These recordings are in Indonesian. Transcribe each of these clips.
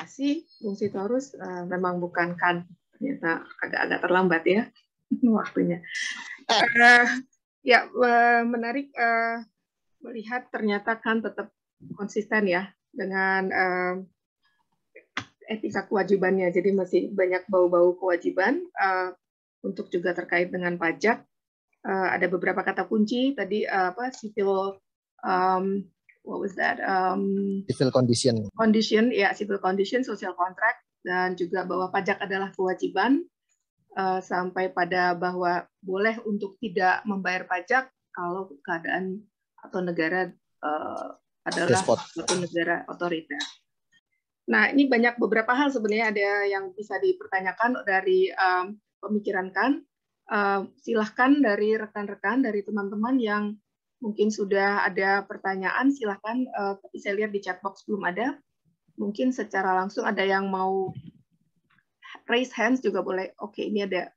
kasih, Bung Sitorus. Memang bukan kan, ternyata agak-agak terlambat ya waktunya. Ya, menarik melihat ternyata kan tetap konsisten ya dengan etika kewajibannya. Jadi masih banyak bau-bau kewajiban untuk juga terkait dengan pajak. Ada beberapa kata kunci tadi civil what was that? Civil condition. Condition, ya, civil condition, social contract, dan juga bahwa pajak adalah kewajiban, sampai pada bahwa boleh untuk tidak membayar pajak kalau keadaan atau negara adalah suatu negara otoriter. Nah, ini banyak beberapa hal sebenarnya ada yang bisa dipertanyakan dari pemikiran Kan. Silahkan dari rekan-rekan, dari teman-teman yang mungkin sudah ada pertanyaan, silahkan. Tapi saya lihat di chat box belum ada. Mungkin secara langsung ada yang mau raise hands juga boleh. Oke, ini ada.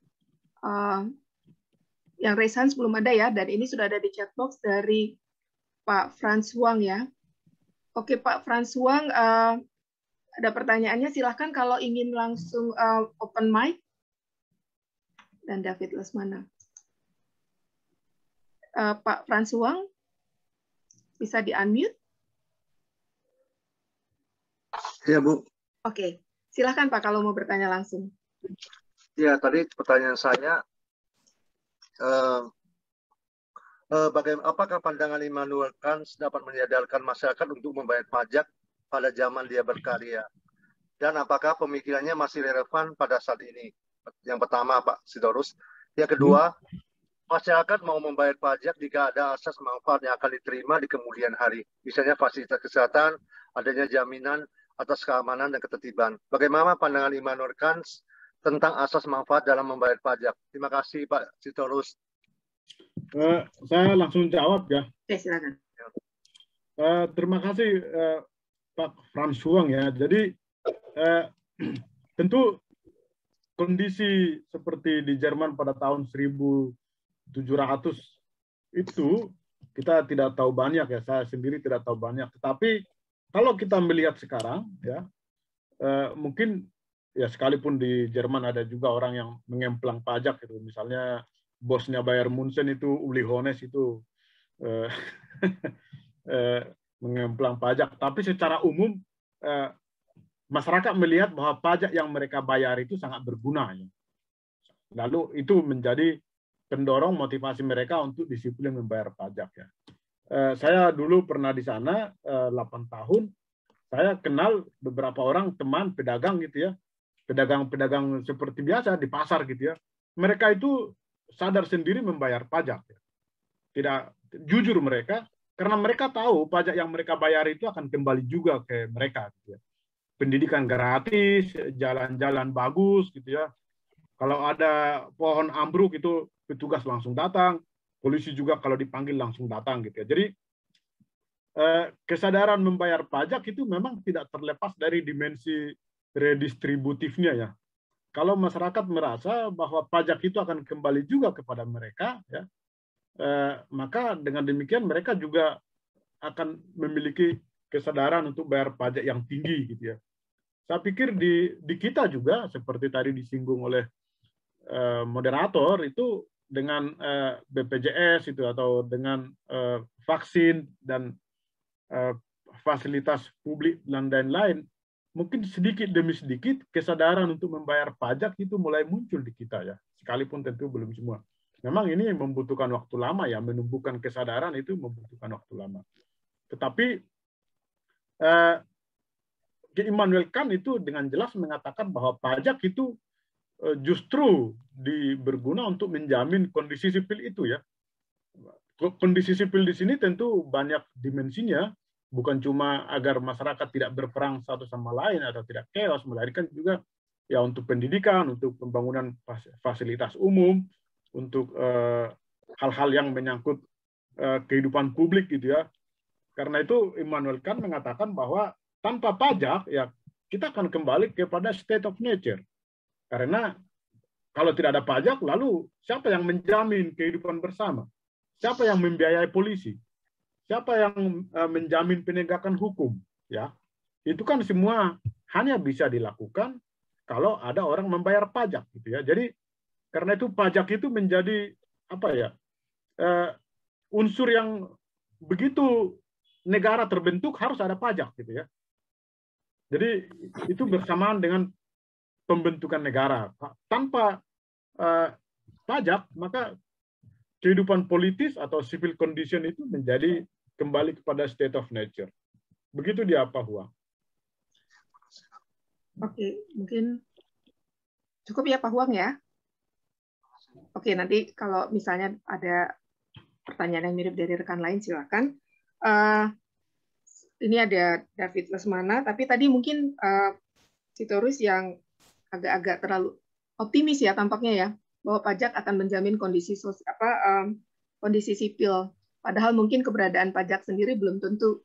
Yang raise hands belum ada ya, dan ini sudah ada di chat box dari Pak Frans Huang ya. Oke, Pak Frans Huang, ada pertanyaannya, silahkan kalau ingin langsung open mic. Dan David Lesmana. Pak Frans Huang, bisa di-unmute? Ya, Bu. Oke, silahkan Pak kalau mau bertanya langsung. Ya, tadi pertanyaan saya, apakah pandangan Immanuel Kant dapat menyadarkan masyarakat untuk membayar pajak pada zaman dia berkarya? Dan apakah pemikirannya masih relevan pada saat ini? Yang pertama, Pak Sitorus. Yang kedua, masyarakat mau membayar pajak jika ada asas manfaat yang akan diterima di kemudian hari. Misalnya fasilitas kesehatan, adanya jaminan atas keamanan dan ketertiban. Bagaimana pandangan Immanuel Kant tentang asas manfaat dalam membayar pajak? Terima kasih, Pak Sitorus. Saya langsung jawab ya. Silakan. Terima kasih Pak Frans Huang ya. Jadi tentu kondisi seperti di Jerman pada tahun 1700 itu kita tidak tahu banyak ya. Saya sendiri tidak tahu banyak. Tetapi kalau kita melihat sekarang ya, mungkin ya sekalipun di Jerman ada juga orang yang mengemplang pajak gitu. Misalnya bosnya Bayern Munchen itu Uli Hoeneß itu mengemplang pajak. Tapi secara umum masyarakat melihat bahwa pajak yang mereka bayar itu sangat berguna. Ya. Lalu itu menjadi pendorong motivasi mereka untuk disiplin membayar pajak. Ya. Saya dulu pernah di sana 8 tahun. Saya kenal beberapa orang teman pedagang gitu ya, pedagang-pedagang seperti biasa di pasar gitu ya. Mereka itu sadar sendiri membayar pajak. Ya. Tidak jujur mereka, karena mereka tahu pajak yang mereka bayar itu akan kembali juga ke mereka. Gitu ya. Pendidikan gratis, jalan-jalan bagus gitu ya. Kalau ada pohon ambruk itu petugas langsung datang, polisi juga kalau dipanggil langsung datang gitu ya. Jadi kesadaran membayar pajak itu memang tidak terlepas dari dimensi redistributifnya ya. Kalau masyarakat merasa bahwa pajak itu akan kembali juga kepada mereka ya, maka dengan demikian mereka juga akan memiliki kesadaran untuk bayar pajak yang tinggi gitu ya. Saya pikir di kita juga seperti tadi disinggung oleh moderator itu dengan BPJS itu atau dengan vaksin dan fasilitas publik dan lain-lain, mungkin sedikit demi sedikit kesadaran untuk membayar pajak itu mulai muncul di kita ya, sekalipun tentu belum semua. Memang ini membutuhkan waktu lama ya, menumbuhkan kesadaran itu membutuhkan waktu lama. Tetapi Immanuel Kant itu dengan jelas mengatakan bahwa pajak itu justru berguna untuk menjamin kondisi sipil itu ya. Kondisi sipil di sini tentu banyak dimensinya, bukan cuma agar masyarakat tidak berperang satu sama lain atau tidak chaos, melainkan juga ya untuk pendidikan, untuk pembangunan fasilitas umum, untuk hal-hal yang menyangkut kehidupan publik gitu ya. Karena itu Immanuel Kant mengatakan bahwa tanpa pajak, ya kita akan kembali kepada state of nature. Karena kalau tidak ada pajak, lalu siapa yang menjamin kehidupan bersama? Siapa yang membiayai polisi? Siapa yang menjamin penegakan hukum? Ya, itu kan semua hanya bisa dilakukan kalau ada orang membayar pajak, gitu ya. Jadi karena itu pajak itu menjadi apa ya, unsur yang begitu negara terbentuk harus ada pajak, gitu ya. Jadi itu bersamaan dengan pembentukan negara. Tanpa pajak, maka kehidupan politis atau civil condition itu menjadi kembali kepada state of nature. Begitu dia, Pak Huang. Oke, mungkin cukup ya Pak Huang ya. Oke, nanti kalau misalnya ada pertanyaan yang mirip dari rekan lain, silakan. Ini ada David Lesmana, tapi tadi mungkin Sitorus yang agak-agak terlalu optimis ya tampaknya ya, bahwa pajak akan menjamin kondisi kondisi sipil. Padahal mungkin keberadaan pajak sendiri belum tentu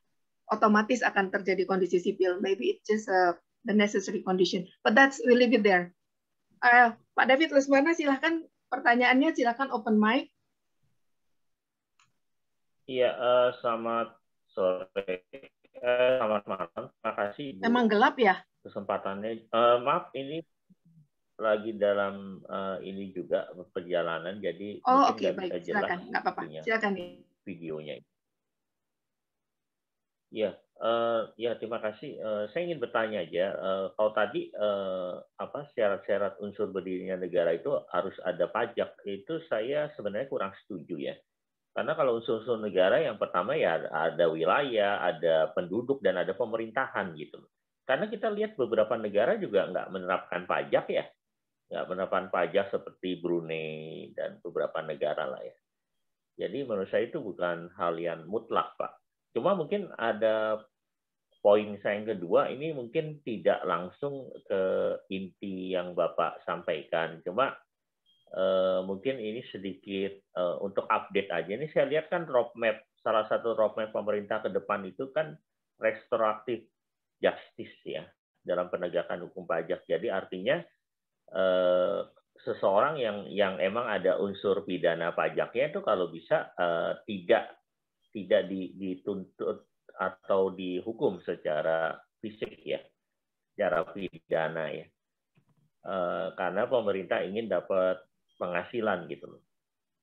otomatis akan terjadi kondisi sipil. Maybe it's just the necessary condition. But we leave it there. Pak David Lesmana, silahkan pertanyaannya, silahkan open mic. Iya, selamat sore, selamat malam. Terima kasih Bu. Emang gelap ya? Kesempatannya. Maaf, ini lagi dalam ini juga perjalanan, jadi Oh, mungkin oke, baik. bisa jelas. Silakan, nggak apa-apa. Silakan. Videonya. Ya, ya terima kasih. Saya ingin bertanya aja, kalau tadi syarat-syarat unsur berdirinya negara itu harus ada pajak, itu saya sebenarnya kurang setuju ya. Karena kalau unsur-unsur negara yang pertama ya ada wilayah, ada penduduk, dan ada pemerintahan gitu. Karena kita lihat beberapa negara juga nggak menerapkan pajak ya. Nggak menerapkan pajak seperti Brunei dan beberapa negara lah ya. Jadi menurut saya itu bukan hal yang mutlak, Pak. Cuma mungkin ada poin saya yang kedua, ini mungkin tidak langsung ke inti yang Bapak sampaikan. Cuma mungkin ini sedikit untuk update aja. Ini saya lihat kan roadmap, salah satu roadmap pemerintah ke depan itu kan restoratif justice ya dalam penegakan hukum pajak. Jadi artinya seseorang yang emang ada unsur pidana pajaknya itu kalau bisa tidak dituntut atau dihukum secara fisik ya, secara pidana ya. Karena pemerintah ingin dapat penghasilan gitu loh.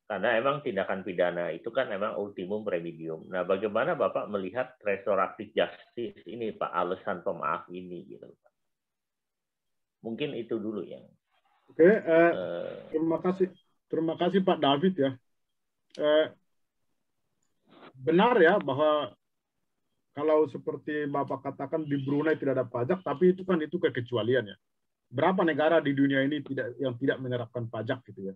Karena emang tindakan pidana itu kan emang ultimum remedium. Nah, bagaimana Bapak melihat restoratif justice ini, Pak, alasan pemaaf ini gitu, Pak? Mungkin itu dulu yang. Oke, terima kasih Pak David ya. Benar ya bahwa kalau seperti Bapak katakan di Brunei tidak ada pajak, tapi itu kekecualian ya. Berapa negara di dunia ini yang tidak menerapkan pajak gitu ya.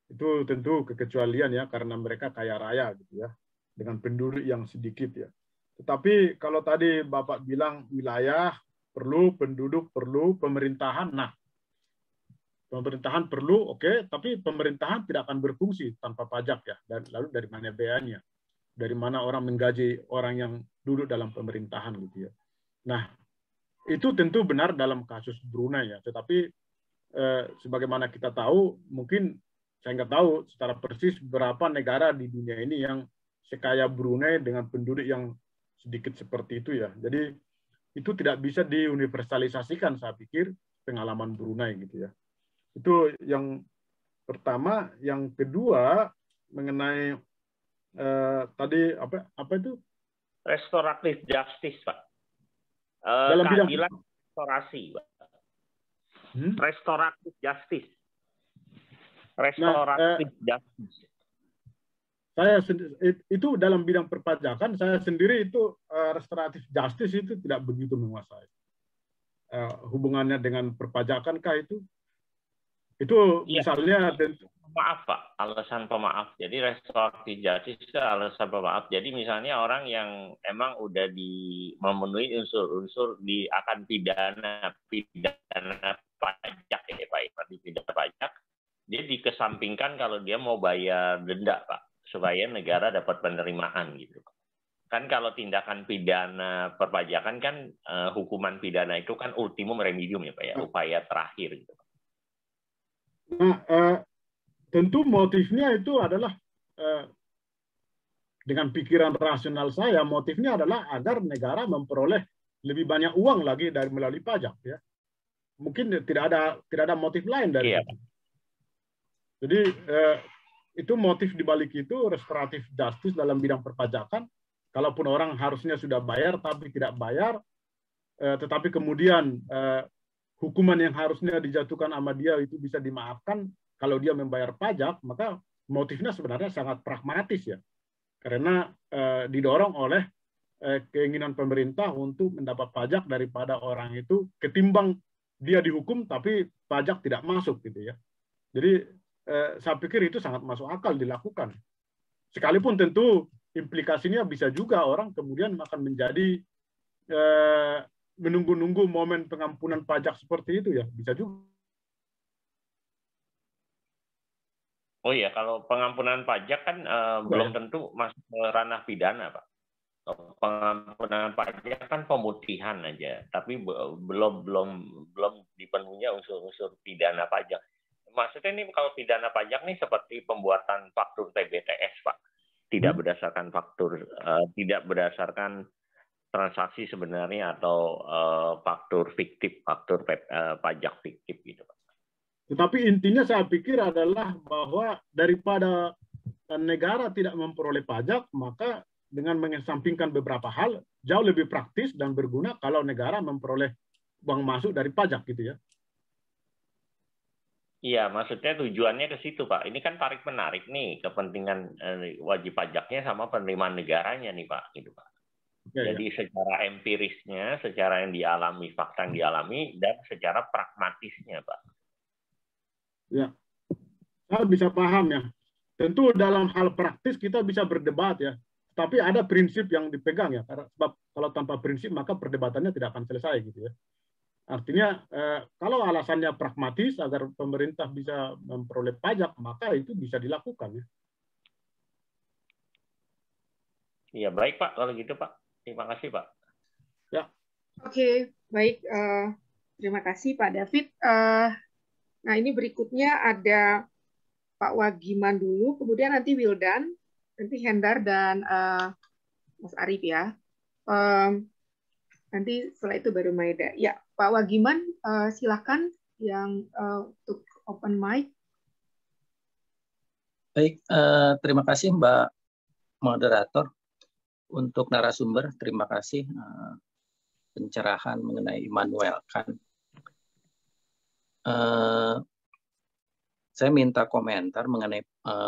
Itu tentu kekecualian ya, karena mereka kaya raya gitu ya, dengan penduduk yang sedikit ya. Tetapi kalau tadi Bapak bilang wilayah perlu, penduduk perlu, pemerintahan, nah pemerintahan perlu, oke, tapi pemerintahan tidak akan berfungsi tanpa pajak ya. Dan lalu dari mana biayanya? Dari mana orang menggaji orang yang duduk dalam pemerintahan gitu ya. Nah, itu tentu benar dalam kasus Brunei ya, tetapi sebagaimana kita tahu, mungkin saya nggak tahu secara persis berapa negara di dunia ini yang sekaya Brunei dengan penduduk yang sedikit seperti itu ya. Jadi itu tidak bisa diuniversalisasikan, saya pikir, pengalaman Brunei gitu ya. Itu yang pertama. Yang kedua mengenai tadi apa itu? Restoratif justice, Pak. Dalam bidang keadilan restorasi, Pak. Restoratif justice. Restoratif justice. Saya itu dalam bidang perpajakan, saya sendiri itu restoratif justice itu tidak begitu menguasai. Hubungannya dengan perpajakan kah itu? Itu ya, misalnya maaf Pak, alasan pemaaf. Jadi restoratif justice itu alasan pemaaf. Jadi misalnya orang yang emang udah memenuhi unsur-unsur akan pidana pajak ya Pak, pidana pajak, dia dikesampingkan kalau dia mau bayar denda Pak, supaya negara dapat penerimaan gitu. Kan kalau tindakan pidana perpajakan kan hukuman pidana itu kan ultimum remedium ya Pak ya, upaya terakhir gitu. Nah, tentu motifnya itu adalah dengan pikiran rasional saya, motifnya adalah agar negara memperoleh lebih banyak uang lagi dari melalui pajak ya. Mungkin tidak ada motif lain dari itu. Jadi itu motif dibalik itu restoratif justice dalam bidang perpajakan. Kalaupun orang harusnya sudah bayar tapi tidak bayar, tetapi kemudian hukuman yang harusnya dijatuhkan sama dia itu bisa dimaafkan kalau dia membayar pajak, maka motifnya sebenarnya sangat pragmatis ya. Karena didorong oleh keinginan pemerintah untuk mendapat pajak daripada orang itu ketimbang dia dihukum tapi pajak tidak masuk gitu ya. Jadi saya pikir itu sangat masuk akal dilakukan. Sekalipun tentu implikasinya bisa juga orang kemudian akan menjadi menunggu-nunggu momen pengampunan pajak seperti itu ya, bisa juga. Oh iya, kalau pengampunan pajak kan belum tentu masuk ke ranah pidana, Pak. Pengampunan pajak kan pemutihan aja, tapi belum dipenuhinya unsur-unsur pidana pajak. Maksudnya ini kalau pidana pajak nih seperti pembuatan faktur TBTS, Pak. Tidak berdasarkan faktur, tidak berdasarkan transaksi sebenarnya atau faktur fiktif, faktur pajak fiktif gitu, Pak. Tetapi intinya saya pikir adalah bahwa daripada negara tidak memperoleh pajak, maka dengan mengesampingkan beberapa hal jauh lebih praktis dan berguna kalau negara memperoleh uang masuk dari pajak gitu ya. Iya, maksudnya tujuannya ke situ, Pak. Ini kan tarik menarik nih kepentingan wajib pajaknya sama penerimaan negaranya nih, Pak, gitu, Pak. Jadi secara empirisnya, secara yang dialami, fakta yang dialami, dan secara pragmatisnya, Pak. Ya, saya bisa paham ya. Tentu dalam hal praktis kita bisa berdebat ya. Tapi ada prinsip yang dipegang ya. Karena sebab kalau tanpa prinsip maka perdebatannya tidak akan selesai gitu ya. Artinya kalau alasannya pragmatis agar pemerintah bisa memperoleh pajak, maka itu bisa dilakukan ya. Iya, baik Pak kalau gitu Pak. Terima kasih Pak. Ya. Oke, baik. Terima kasih Pak David. Nah, ini berikutnya ada Pak Wagiman dulu, kemudian nanti Wildan, nanti Hendar dan Mas Arief ya. Nanti setelah itu baru Maeda. Ya, Pak Wagiman, silakan yang untuk open mic. Baik, terima kasih Mbak Moderator. Untuk narasumber, terima kasih pencerahan mengenai Immanuel Kant. Saya minta komentar mengenai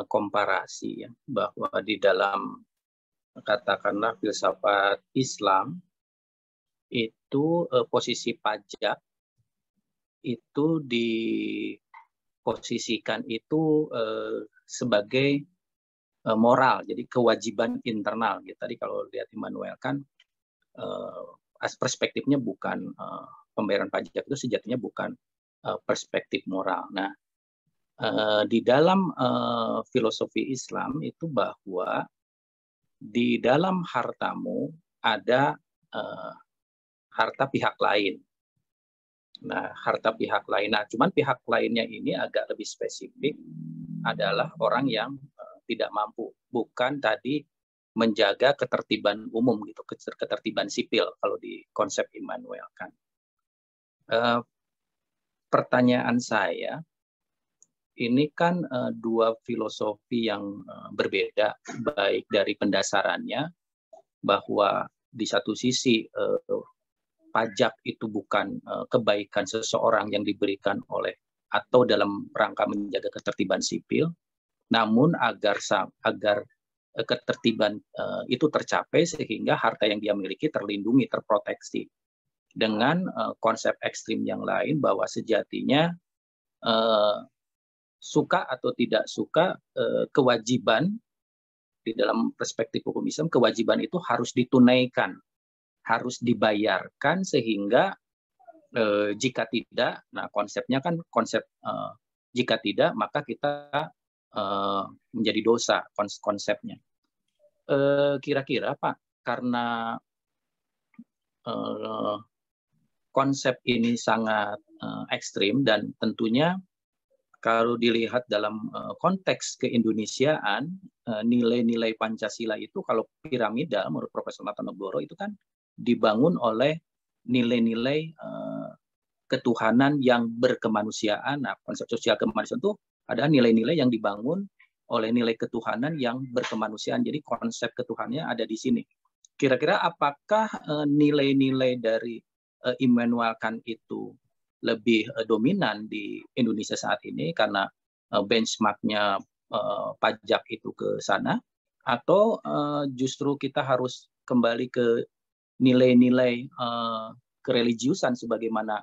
komparasi ya, bahwa di dalam katakanlah filsafat Islam itu posisi pajak itu diposisikan itu sebagai moral, jadi kewajiban internal. Gitu. Tadi kalau lihat Immanuel kan perspektifnya bukan pembayaran pajak itu sejatinya bukan perspektif moral. Nah, di dalam filosofi Islam itu bahwa di dalam hartamu ada harta pihak lain. Nah, harta pihak lain. Nah, cuman pihak lainnya ini agak lebih spesifik adalah orang yang tidak mampu, bukan tadi menjaga ketertiban umum gitu, ketertiban sipil kalau di konsep Immanuel kan. Pertanyaan saya, ini kan dua filosofi yang berbeda, baik dari pendasarannya bahwa di satu sisi pajak itu bukan kebaikan seseorang yang diberikan oleh atau dalam rangka menjaga ketertiban sipil, namun agar ketertiban itu tercapai sehingga harta yang dia miliki terlindungi, terproteksi. Dengan konsep ekstrim yang lain bahwa sejatinya suka atau tidak suka kewajiban di dalam perspektif hukum Islam, kewajiban itu harus ditunaikan, harus dibayarkan sehingga jika tidak, nah konsepnya kan konsep jika tidak maka kita menjadi dosa konsepnya. Kira-kira Pak, karena konsep ini sangat ekstrim dan tentunya kalau dilihat dalam konteks keindonesiaan, nilai-nilai Pancasila itu kalau piramida menurut Profesor Latanegoro itu kan dibangun oleh nilai-nilai ketuhanan yang berkemanusiaan. Nah, konsep sosial kemanusiaan itu adalah nilai-nilai yang dibangun oleh nilai ketuhanan yang berkemanusiaan. Jadi konsep ketuhanannya ada di sini. Kira-kira apakah nilai-nilai dari Immanuel Kant itu lebih dominan di Indonesia saat ini karena benchmarknya pajak itu ke sana, atau justru kita harus kembali ke nilai-nilai kereligiusan sebagaimana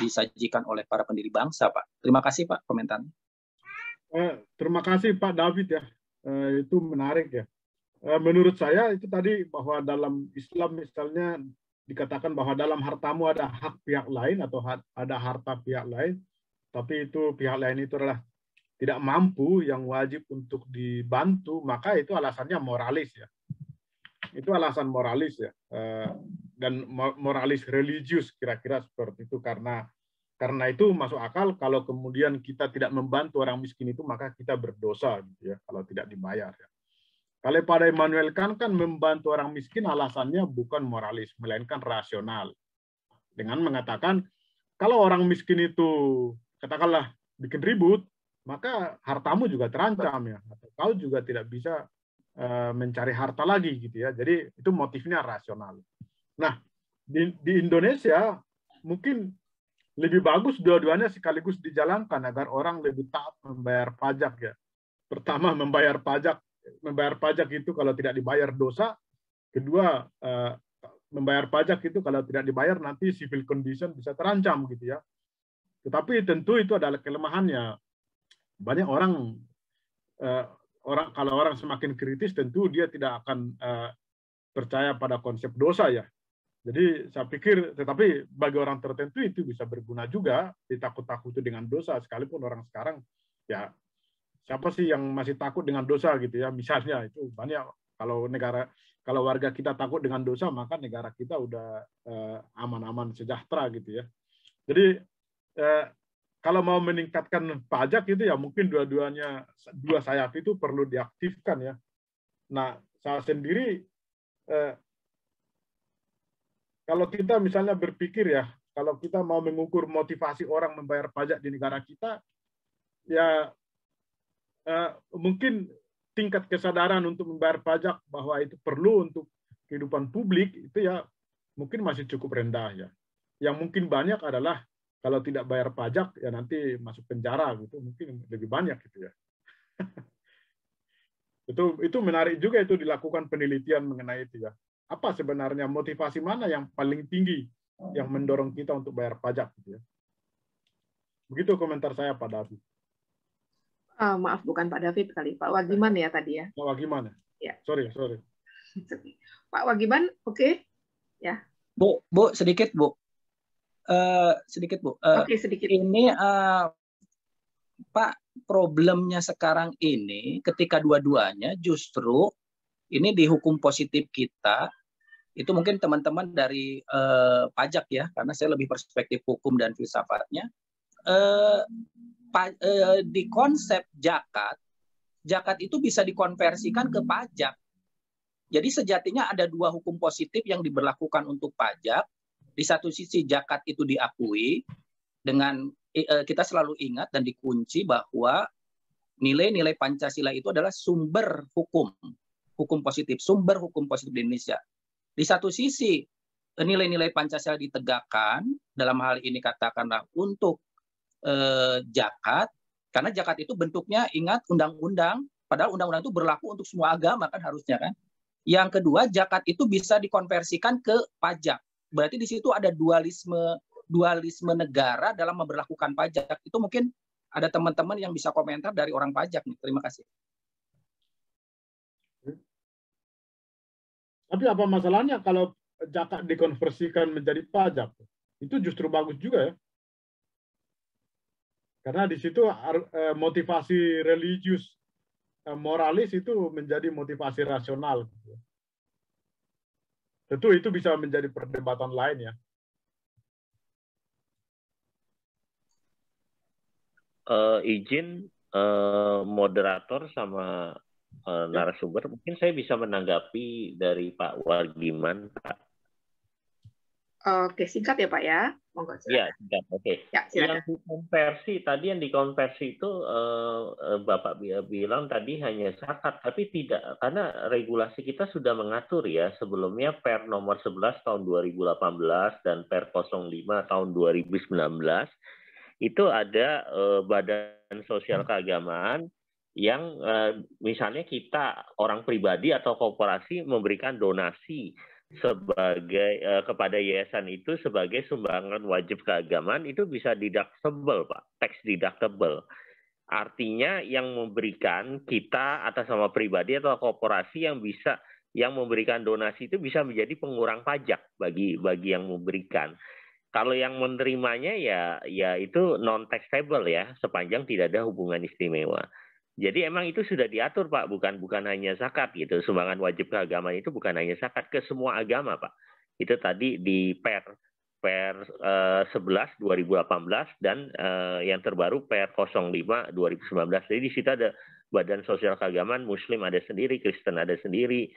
disajikan oleh para pendiri bangsa, Pak? Terima kasih, Pak, komentarnya. Terima kasih Pak David ya, itu menarik ya. Menurut saya itu tadi bahwa dalam Islam misalnya dikatakan bahwa dalam hartamu ada hak pihak lain atau ada harta pihak lain, tapi itu pihak lain itu adalah tidak mampu yang wajib untuk dibantu, maka itu alasannya moralis ya. Itu alasan moralis ya, dan moralis religius kira-kira seperti itu, karena itu masuk akal kalau kemudian kita tidak membantu orang miskin itu maka kita berdosa gitu ya kalau tidak dibayar ya. Kalau pada Immanuel Kant kan membantu orang miskin alasannya bukan moralis melainkan rasional, dengan mengatakan kalau orang miskin itu katakanlah bikin ribut maka hartamu juga terancam ya, atau kau juga tidak bisa mencari harta lagi gitu ya. Jadi itu motifnya rasional. Nah di Indonesia mungkin lebih bagus dua-duanya sekaligus dijalankan agar orang lebih taat membayar pajak ya. Pertama, membayar pajak itu kalau tidak dibayar dosa. Kedua, membayar pajak itu kalau tidak dibayar nanti civil condition bisa terancam gitu ya. Tetapi tentu itu adalah kelemahannya. Banyak orang kalau orang semakin kritis tentu dia tidak akan percaya pada konsep dosa ya. Jadi saya pikir, tetapi bagi orang tertentu itu bisa berguna juga, ditakut-takuti dengan dosa, sekalipun orang sekarang, ya siapa sih yang masih takut dengan dosa gitu ya, misalnya itu banyak, kalau warga kita takut dengan dosa, maka negara kita udah aman-aman sejahtera gitu ya. Jadi kalau mau meningkatkan pajak itu ya mungkin dua sayap itu perlu diaktifkan ya. Nah, saya sendiri, kalau kita misalnya berpikir ya, kalau kita mau mengukur motivasi orang membayar pajak di negara kita, ya mungkin tingkat kesadaran untuk membayar pajak bahwa itu perlu untuk kehidupan publik itu ya mungkin masih cukup rendah ya. Yang mungkin banyak adalah kalau tidak bayar pajak ya nanti masuk penjara gitu, mungkin lebih banyak gitu ya. Itu menarik juga itu dilakukan penelitian mengenai itu ya. Apa sebenarnya motivasi mana yang paling tinggi yang mendorong kita untuk bayar pajak gitu ya. Begitu komentar saya Pak David. Maaf, bukan Pak David kali, Pak Wagiman ya tadi ya. Pak Wagiman ya. Sorry. Pak Wagiman, oke. Ya. Bu, sedikit Bu. Oke, sedikit. Ini Pak, problemnya sekarang ini ketika dua-duanya justru ini di hukum positif kita, itu mungkin teman-teman dari pajak ya, karena saya lebih perspektif hukum dan filsafatnya. Di konsep zakat itu bisa dikonversikan ke pajak. Jadi sejatinya ada dua hukum positif yang diberlakukan untuk pajak. Di satu sisi zakat itu diakui, dengan kita selalu ingat dan dikunci bahwa nilai-nilai Pancasila itu adalah sumber hukum positif, sumber hukum positif di Indonesia. Di satu sisi, nilai-nilai Pancasila ditegakkan, dalam hal ini katakanlah untuk zakat, karena zakat itu bentuknya, ingat, undang-undang, padahal undang-undang itu berlaku untuk semua agama kan harusnya kan. Yang kedua, zakat itu bisa dikonversikan ke pajak. Berarti di situ ada dualisme negara dalam memberlakukan pajak. Itu mungkin ada teman-teman yang bisa komentar dari orang pajak nih. Terima kasih. Tapi apa masalahnya kalau zakat dikonversikan menjadi pajak? Itu justru bagus juga ya. Karena di situ motivasi religius, moralis itu menjadi motivasi rasional. Tentu itu bisa menjadi perdebatan lain ya. Izin moderator sama narasumber, mungkin saya bisa menanggapi dari Pak Wagiman, Pak. Oke, singkat ya Pak ya. Monggo Ya, silakan. oke. Ya, silakan. Yang dikonversi itu Bapak bilang tadi hanya zakat, tapi tidak, karena regulasi kita sudah mengatur ya sebelumnya Per nomor 11 tahun 2018 dan Per 05 tahun 2019 itu ada Badan Sosial Keagamaan yang misalnya kita orang pribadi atau korporasi memberikan donasi sebagai kepada yayasan itu sebagai sumbangan wajib keagamaan, itu bisa deductible Pak, tax deductible. Artinya yang memberikan kita atas nama pribadi atau korporasi yang memberikan donasi itu bisa menjadi pengurang pajak bagi yang memberikan. Kalau yang menerimanya ya itu non taxable ya, sepanjang tidak ada hubungan istimewa. Jadi emang itu sudah diatur Pak, bukan hanya zakat gitu. Sumbangan wajib keagamaan itu bukan hanya zakat, ke semua agama Pak. Itu tadi di Per 11 2018 dan yang terbaru Per 05 2019. Jadi di situ ada Badan Sosial Keagamaan, Muslim ada sendiri, Kristen ada sendiri,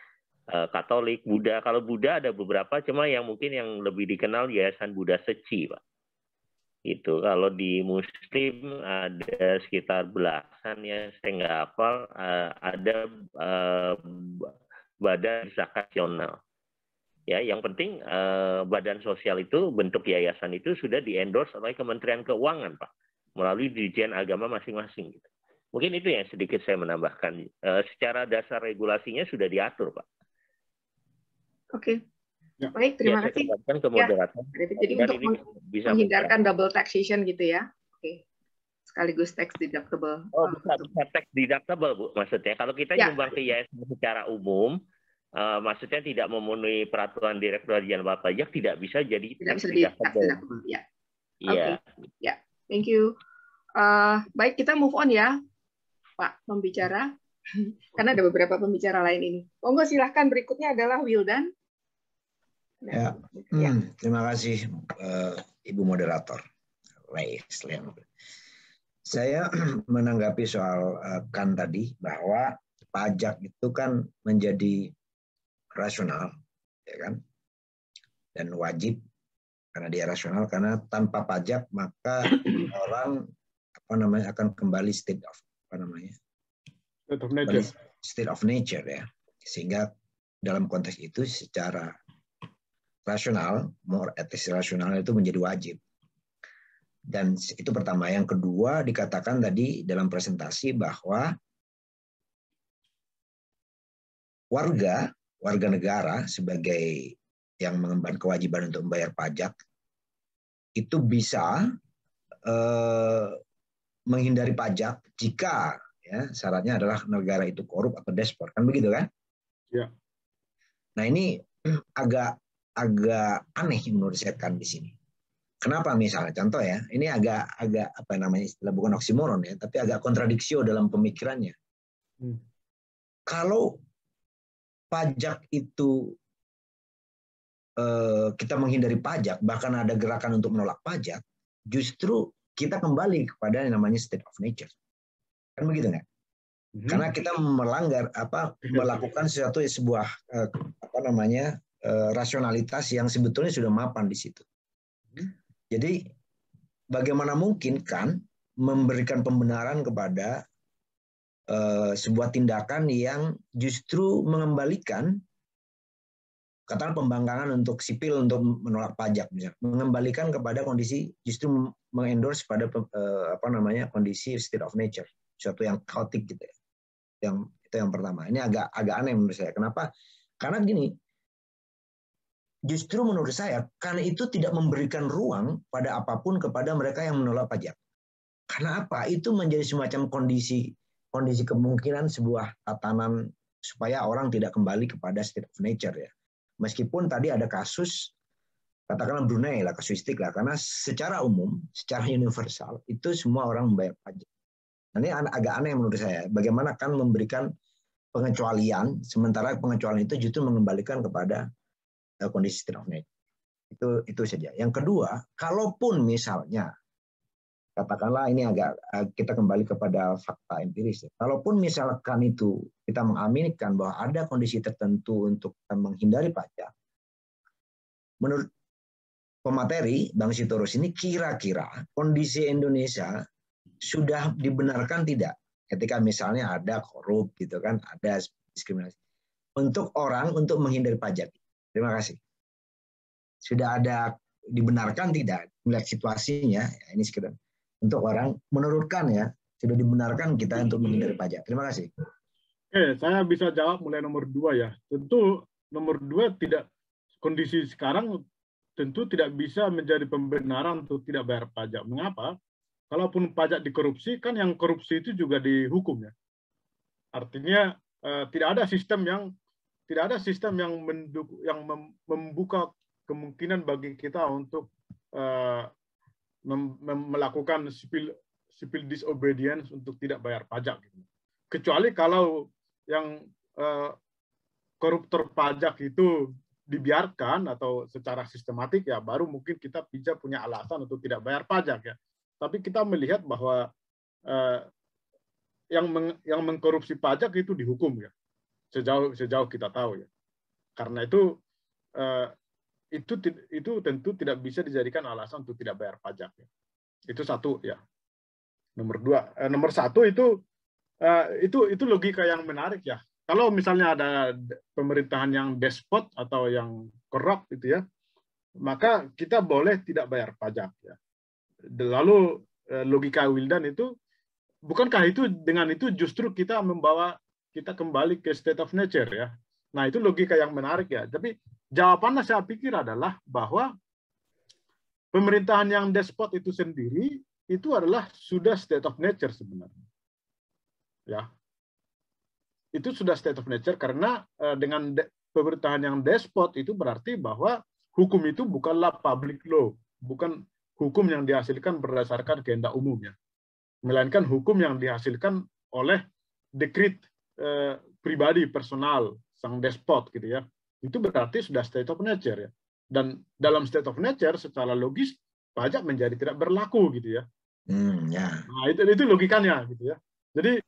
Katolik, Buddha. Kalau Buddha ada beberapa, cuma yang mungkin yang lebih dikenal Yayasan Buddha Seci Pak. Itu kalau di Muslim ada sekitar belasan ya, saya nggak hafal, ada badan zakat nasional. Ya, yang penting badan sosial itu, bentuk yayasan itu sudah di-endorse oleh Kementerian Keuangan Pak, melalui Dirjen Agama masing-masing. Gitu. Mungkin itu yang sedikit saya menambahkan. Secara dasar regulasinya sudah diatur Pak. Oke. Ya. Baik, terima kasih. Ke moderator. Ya, jadi untuk menghindarkan double taxation gitu ya. Oke. Sekaligus tax deductible. Oh, bisa tax deductible Bu, maksudnya. Kalau kita nyumbang ke yayasan secara umum, maksudnya tidak memenuhi peraturan Direktorat Jenderal Pajak, tidak bisa jadi tax deductible. Ya. Oke. Ya, thank you. Baik, kita move on ya, Pak pembicara. Karena ada beberapa pembicara lain ini. Monggo silahkan, berikutnya adalah Wildan. Ya, terima kasih Ibu Moderator. Saya menanggapi soal kan tadi bahwa pajak itu kan menjadi rasional, ya kan, dan wajib karena dia rasional, karena tanpa pajak maka orang akan kembali state of nature ya, sehingga dalam konteks itu secara rasional, more etis rasional itu menjadi wajib. Dan itu pertama. Yang kedua, dikatakan tadi dalam presentasi bahwa warga negara sebagai yang mengemban kewajiban untuk membayar pajak itu bisa menghindari pajak jika ya syaratnya adalah negara itu korup atau despot, kan begitu kan? Ya. Nah ini agak aneh menurut saya kan di sini. Kenapa misalnya contoh ya, ini agak apa namanya, istilah bukan oksimoron ya, tapi agak kontradiksio dalam pemikirannya. Kalau pajak itu kita menghindari pajak, bahkan ada gerakan untuk menolak pajak, justru kita kembali kepada yang namanya state of nature. Kan begitu nggak? Karena kita melakukan sesuatu sebuah rasionalitas yang sebetulnya sudah mapan di situ. Jadi bagaimana mungkin kan memberikan pembenaran kepada sebuah tindakan yang justru mengembalikan, katakan pembangkangan untuk sipil untuk menolak pajak, misalnya, mengembalikan kepada kondisi, justru mengendorse pada kondisi state of nature, sesuatu yang chaotic gitu ya. Itu yang pertama. Ini agak aneh menurut saya. Kenapa? Karena gini. Justru menurut saya, karena itu tidak memberikan ruang pada apapun kepada mereka yang menolak pajak. Karena apa? Itu menjadi semacam kondisi kemungkinan sebuah tatanan supaya orang tidak kembali kepada state of nature ya. Meskipun tadi ada kasus, katakanlah Brunei lah, kasuistik lah, karena secara umum, secara universal, itu semua orang membayar pajak. Nah, ini agak aneh menurut saya. Bagaimana kan memberikan pengecualian, sementara pengecualian itu justru mengembalikan kepada kondisi state of nature. Itu saja. Yang kedua, kalaupun misalnya katakanlah ini kita kembali kepada fakta empiris. Kalaupun misalkan itu kita mengaminkan bahwa ada kondisi tertentu untuk menghindari pajak, menurut pemateri Bang Sitorus ini, kira-kira kondisi Indonesia sudah dibenarkan tidak ketika misalnya ada korup gitu kan, ada diskriminasi untuk orang untuk menghindari pajak. Terima kasih. Sudah ada dibenarkan tidak melihat situasinya? Ya, ini sekedar untuk orang menurutkan ya, sudah dibenarkan kita untuk menghindari pajak. Terima kasih. Oke, saya bisa jawab mulai nomor 2 ya. Tentu nomor 2 tidak, kondisi sekarang tentu tidak bisa menjadi pembenaran untuk tidak bayar pajak. Mengapa? Kalaupun pajak dikorupsi, kan yang korupsi itu juga dihukum ya. Artinya tidak ada sistem yang membuka kemungkinan bagi kita untuk melakukan civil disobedience untuk tidak bayar pajak. Gitu. Kecuali kalau yang koruptor pajak itu dibiarkan atau secara sistematik, ya baru mungkin kita bisa punya alasan untuk tidak bayar pajak ya. Tapi kita melihat bahwa yang mengkorupsi pajak itu dihukum ya, sejauh kita tahu ya. Karena itu tentu tidak bisa dijadikan alasan untuk tidak bayar pajak ya. Itu satu ya. Nomor 2, nomor 1 itu logika yang menarik ya. Kalau misalnya ada pemerintahan yang despot atau yang korup gitu ya, maka kita boleh tidak bayar pajak ya. Lalu logika Wildan itu, bukankah itu dengan itu justru kita membawa kita kembali ke state of nature ya? Nah itu logika yang menarik ya. Tapi jawabannya saya pikir adalah bahwa pemerintahan yang despot itu sendiri itu adalah sudah state of nature sebenarnya. Ya, itu sudah state of nature karena dengan pemerintahan yang despot itu berarti bahwa hukum itu bukanlah public law, bukan hukum yang dihasilkan berdasarkan kehendak umum ya, melainkan hukum yang dihasilkan oleh dekret pribadi personal sang despot gitu ya. Itu berarti sudah state of nature ya. Dan dalam state of nature secara logis pajak menjadi tidak berlaku gitu ya. Ya. Nah itu logikanya gitu ya. Jadi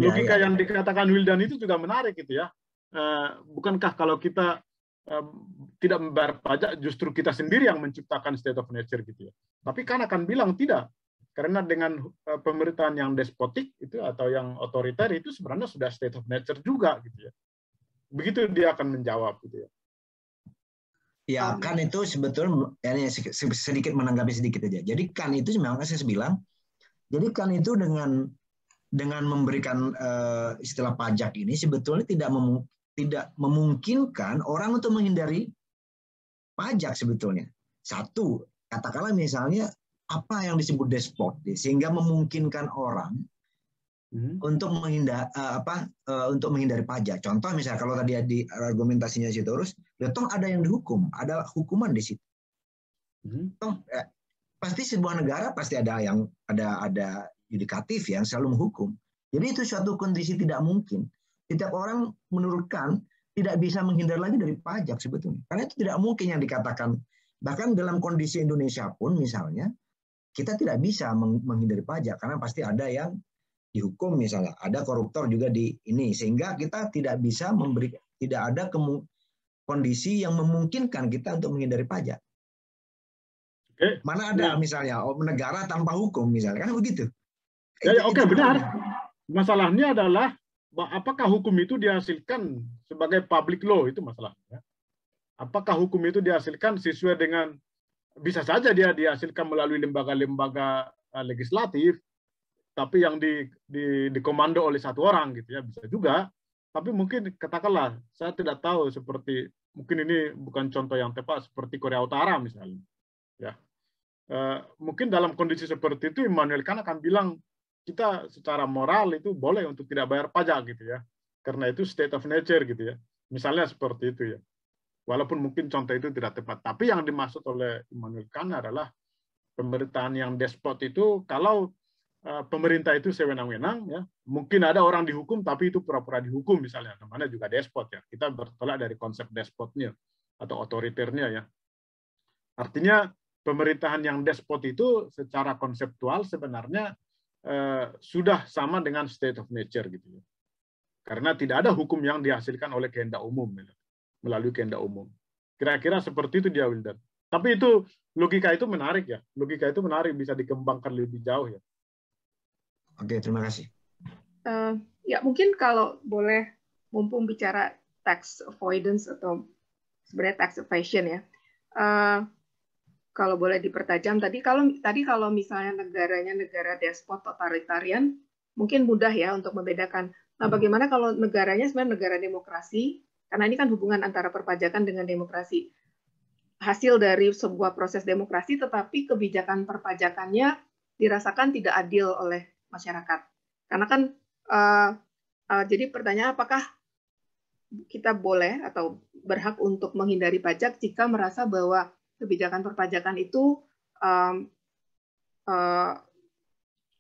logika yang dikatakan Wildan itu juga menarik gitu ya. Bukankah kalau kita tidak membayar pajak justru kita sendiri yang menciptakan state of nature gitu ya. Tapi kan akan bilang tidak. Karena dengan pemerintahan yang despotik itu atau yang otoriter itu sebenarnya sudah state of nature juga gitu ya. Begitu dia akan menjawab gitu ya. Ya, kan itu sebetulnya sedikit menanggapi sedikit aja. Jadi kan itu memang saya bilang, jadi kan itu dengan memberikan istilah pajak ini sebetulnya tidak memungkinkan orang untuk menghindari pajak sebetulnya. Satu, katakanlah misalnya apa yang disebut despot, sehingga memungkinkan orang untuk menghindari pajak. Contoh misalnya kalau tadi di argumentasinya Sitorus, ya toh ada yang dihukum, ada hukuman di situ. Toh pasti sebuah negara pasti ada yudikatif yang selalu menghukum. Jadi itu suatu kondisi tidak mungkin. Setiap orang menurutkan tidak bisa menghindar lagi dari pajak sebetulnya. Karena itu tidak mungkin yang dikatakan. Bahkan dalam kondisi Indonesia pun misalnya, kita tidak bisa menghindari pajak karena pasti ada yang dihukum misalnya, ada koruptor juga di ini, sehingga kita tidak bisa tidak ada kondisi yang memungkinkan kita untuk menghindari pajak. Mana ada misalnya negara tanpa hukum misalnya, kan begitu. Oke, benar. Masalahnya adalah apakah hukum itu dihasilkan sebagai public law, itu masalahnya. Apakah hukum itu dihasilkan sesuai dengan, bisa saja dia dihasilkan melalui lembaga-lembaga legislatif, tapi yang dikomando oleh satu orang gitu ya, bisa juga. Tapi mungkin katakanlah, saya tidak tahu seperti, mungkin ini bukan contoh yang tepat, seperti Korea Utara misalnya. Ya, mungkin dalam kondisi seperti itu Immanuel Kant akan bilang kita secara moral itu boleh untuk tidak bayar pajak gitu ya, karena itu state of nature gitu ya. Misalnya seperti itu ya. Walaupun mungkin contoh itu tidak tepat, tapi yang dimaksud oleh Immanuel Kant adalah pemerintahan yang despot itu kalau pemerintah itu sewenang-wenang ya, mungkin ada orang dihukum tapi itu pura-pura dihukum misalnya, namanya juga despot ya. Kita bertolak dari konsep despotnya atau otoriternya ya. Artinya pemerintahan yang despot itu secara konseptual sebenarnya sudah sama dengan state of nature gitu ya. Karena tidak ada hukum yang dihasilkan oleh kehendak umum ya, melalui kehendak umum. Kira-kira seperti itu dia, Wildan. Tapi itu logika itu menarik ya. Logika itu menarik, bisa dikembangkan lebih jauh ya. Oke, terima kasih. Ya mungkin kalau boleh, mumpung bicara tax avoidance atau sebenarnya tax evasion ya. Kalau boleh dipertajam tadi kalau misalnya negaranya negara despot totalitarian, mungkin mudah ya untuk membedakan. Nah, bagaimana kalau negaranya sebenarnya negara demokrasi? Karena ini kan hubungan antara perpajakan dengan demokrasi. Hasil dari sebuah proses demokrasi, tetapi kebijakan perpajakannya dirasakan tidak adil oleh masyarakat. Karena kan jadi pertanyaan, apakah kita boleh atau berhak untuk menghindari pajak jika merasa bahwa kebijakan perpajakan itu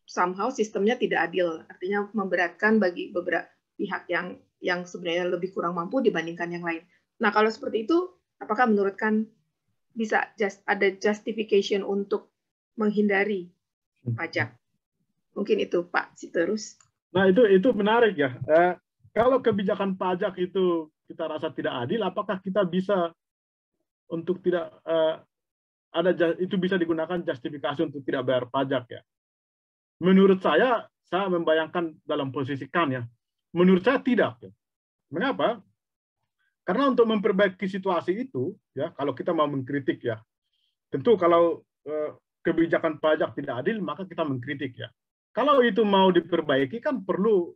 somehow sistemnya tidak adil, artinya memberatkan bagi beberapa pihak yang sebenarnya lebih kurang mampu dibandingkan yang lain. Nah, kalau seperti itu, apakah menurut kan bisa ada justification untuk menghindari pajak? Mungkin itu, Pak Sitorus. Nah, itu menarik ya. Kalau kebijakan pajak itu kita rasa tidak adil, apakah kita bisa untuk tidak itu bisa digunakan justifikasi untuk tidak bayar pajak ya? Menurut saya membayangkan dalam posisi Kan ya. Menurut saya tidak. Ya. Mengapa? Karena untuk memperbaiki situasi itu, ya kalau kita mau mengkritik ya, tentu kalau kebijakan pajak tidak adil, maka kita mengkritik ya. Kalau itu mau diperbaiki kan perlu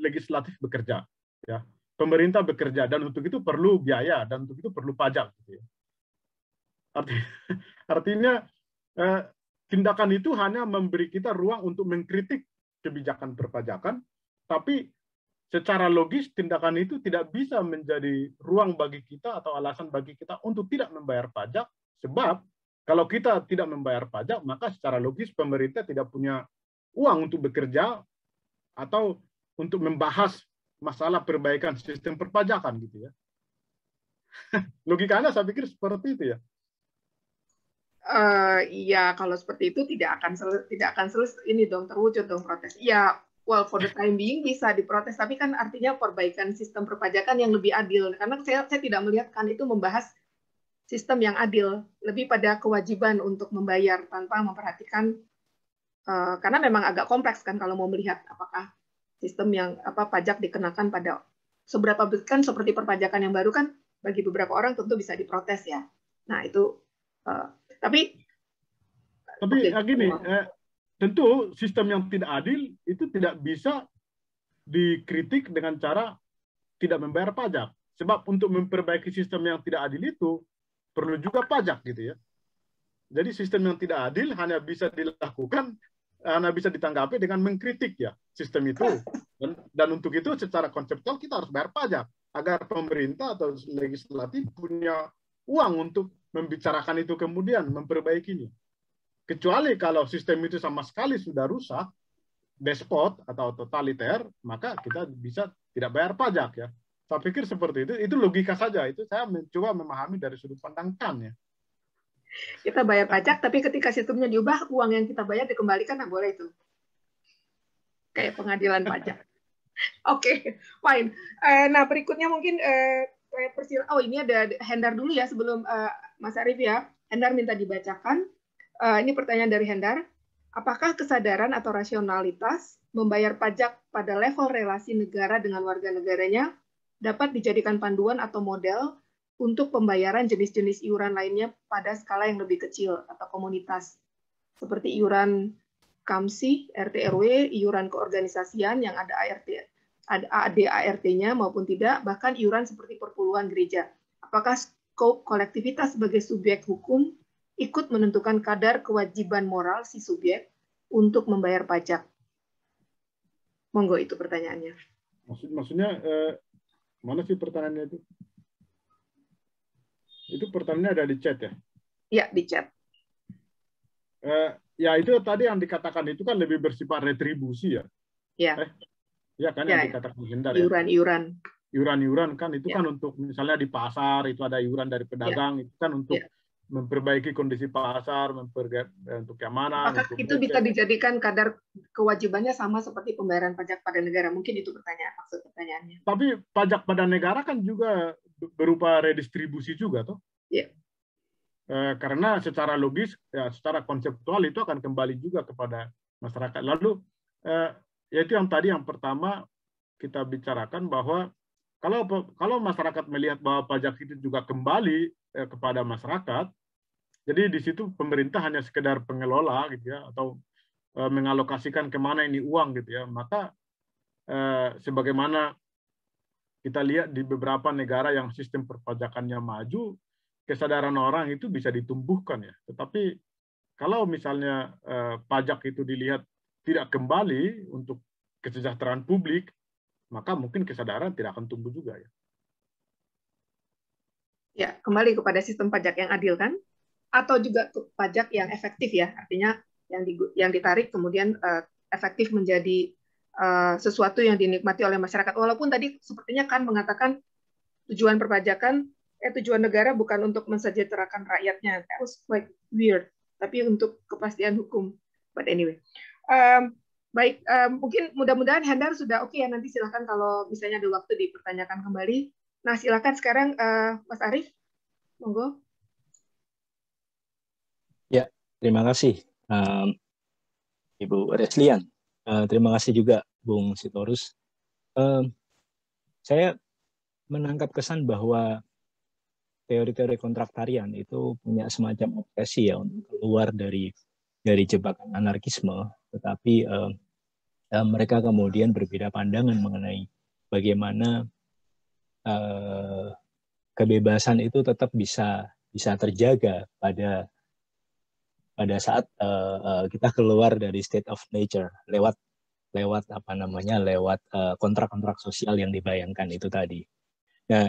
legislatif bekerja, ya, pemerintah bekerja, dan untuk itu perlu biaya, dan untuk itu perlu pajak. Gitu ya. Artinya tindakan itu hanya memberi kita ruang untuk mengkritik kebijakan perpajakan, tapi secara logis tindakan itu tidak bisa menjadi ruang bagi kita atau alasan bagi kita untuk tidak membayar pajak, sebab kalau kita tidak membayar pajak, maka secara logis pemerintah tidak punya uang untuk bekerja atau untuk membahas masalah perbaikan sistem perpajakan gitu ya. Logikanya saya pikir seperti itu ya. Iya, kalau seperti itu tidak akan selesai ini dong, terwujud dong protes. Iya, well for the time being bisa diprotes, tapi kan artinya perbaikan sistem perpajakan yang lebih adil. Karena saya tidak melihat kan itu membahas sistem yang adil, lebih pada kewajiban untuk membayar tanpa memperhatikan. Karena memang agak kompleks kan kalau mau melihat apakah sistem yang pajak dikenakan pada seberapa kan seperti perpajakan yang baru kan bagi beberapa orang tentu bisa diprotes ya. Nah itu tapi okay. Gini, tentu sistem yang tidak adil itu tidak bisa dikritik dengan cara tidak membayar pajak. Sebab untuk memperbaiki sistem yang tidak adil itu perlu juga pajak gitu ya. Jadi sistem yang tidak adil hanya bisa dilakukan, hanya bisa ditanggapi dengan mengkritik ya sistem itu. Dan untuk itu secara konseptual kita harus bayar pajak agar pemerintah atau legislatif punya uang untuk membicarakan itu kemudian memperbaikinya. Kecuali kalau sistem itu sama sekali sudah rusak, despot atau totaliter, maka kita bisa tidak bayar pajak ya. Saya pikir seperti itu logika saja. Itu saya mencoba memahami dari sudut pandang Kan ya. Kita bayar pajak, tapi ketika sistemnya diubah, uang yang kita bayar dikembalikan, nah boleh itu. Kayak pengadilan pajak. Oke, fine. Nah, berikutnya mungkin ini ada Hendar dulu ya sebelum Mas Arief ya. Hendar minta dibacakan. Ini pertanyaan dari Hendar. Apakah kesadaran atau rasionalitas membayar pajak pada level relasi negara dengan warga negaranya dapat dijadikan panduan atau model untuk pembayaran jenis-jenis iuran lainnya pada skala yang lebih kecil atau komunitas, seperti iuran KAMSI, RT RW, iuran keorganisasian yang ada ADART-nya maupun tidak, bahkan iuran seperti perpuluhan gereja. Apakah skop kolektivitas sebagai subjek hukum ikut menentukan kadar kewajiban moral si subjek untuk membayar pajak? Monggo, itu pertanyaannya. Maksudnya mana sih pertanyaannya itu? Itu pertanyaannya ada di chat ya? Iya, di chat. Ya itu tadi yang dikatakan itu kan lebih bersifat retribusi ya? Iya. Ya kan yang dikatakan Hendar ya? Iuran-iuran. Iuran-iuran kan itu kan untuk misalnya di pasar itu ada iuran dari pedagang, itu kan untuk memperbaiki kondisi pasar, untuk keamanan. Apakah untuk itu bisa dijadikan kadar kewajibannya sama seperti pembayaran pajak pada negara? Mungkin itu maksud pertanyaannya. Tapi pajak pada negara kan juga berupa redistribusi juga, toh? Iya. Karena secara logis, ya, secara konseptual itu akan kembali juga kepada masyarakat. Lalu, yaitu yang tadi yang pertama kita bicarakan bahwa kalau masyarakat melihat bahwa pajak itu juga kembali kepada masyarakat, jadi di situ pemerintah hanya sekedar pengelola gitu ya, atau mengalokasikan kemana ini uang gitu ya, maka sebagaimana kita lihat di beberapa negara yang sistem perpajakannya maju, kesadaran orang itu bisa ditumbuhkan ya. Tetapi kalau misalnya pajak itu dilihat tidak kembali untuk kesejahteraan publik, maka mungkin kesadaran tidak akan tumbuh juga ya. Ya, kembali kepada sistem pajak yang adil kan, atau juga pajak yang efektif ya, artinya yang ditarik kemudian efektif menjadi sesuatu yang dinikmati oleh masyarakat. Walaupun tadi sepertinya kan mengatakan tujuan perpajakan, tujuan negara bukan untuk mensejahterakan rakyatnya. That was quite weird. Tapi untuk kepastian hukum. But anyway. Baik, mungkin mudah-mudahan Hendar sudah oke ya. Nanti silakan kalau misalnya ada waktu dipertanyakan kembali. Nah, silakan sekarang Mas Arief. Monggo. Ya, terima kasih Ibu Reslian. Terima kasih juga Bung Sitorus. Saya menangkap kesan bahwa teori-teori kontraktarian itu punya semacam obsesi ya untuk keluar dari jebakan anarkisme, tetapi mereka kemudian berbeda pandangan mengenai bagaimana kebebasan itu tetap bisa terjaga pada saat kita keluar dari state of nature lewat kontrak-kontrak sosial yang dibayangkan itu tadi. Nah,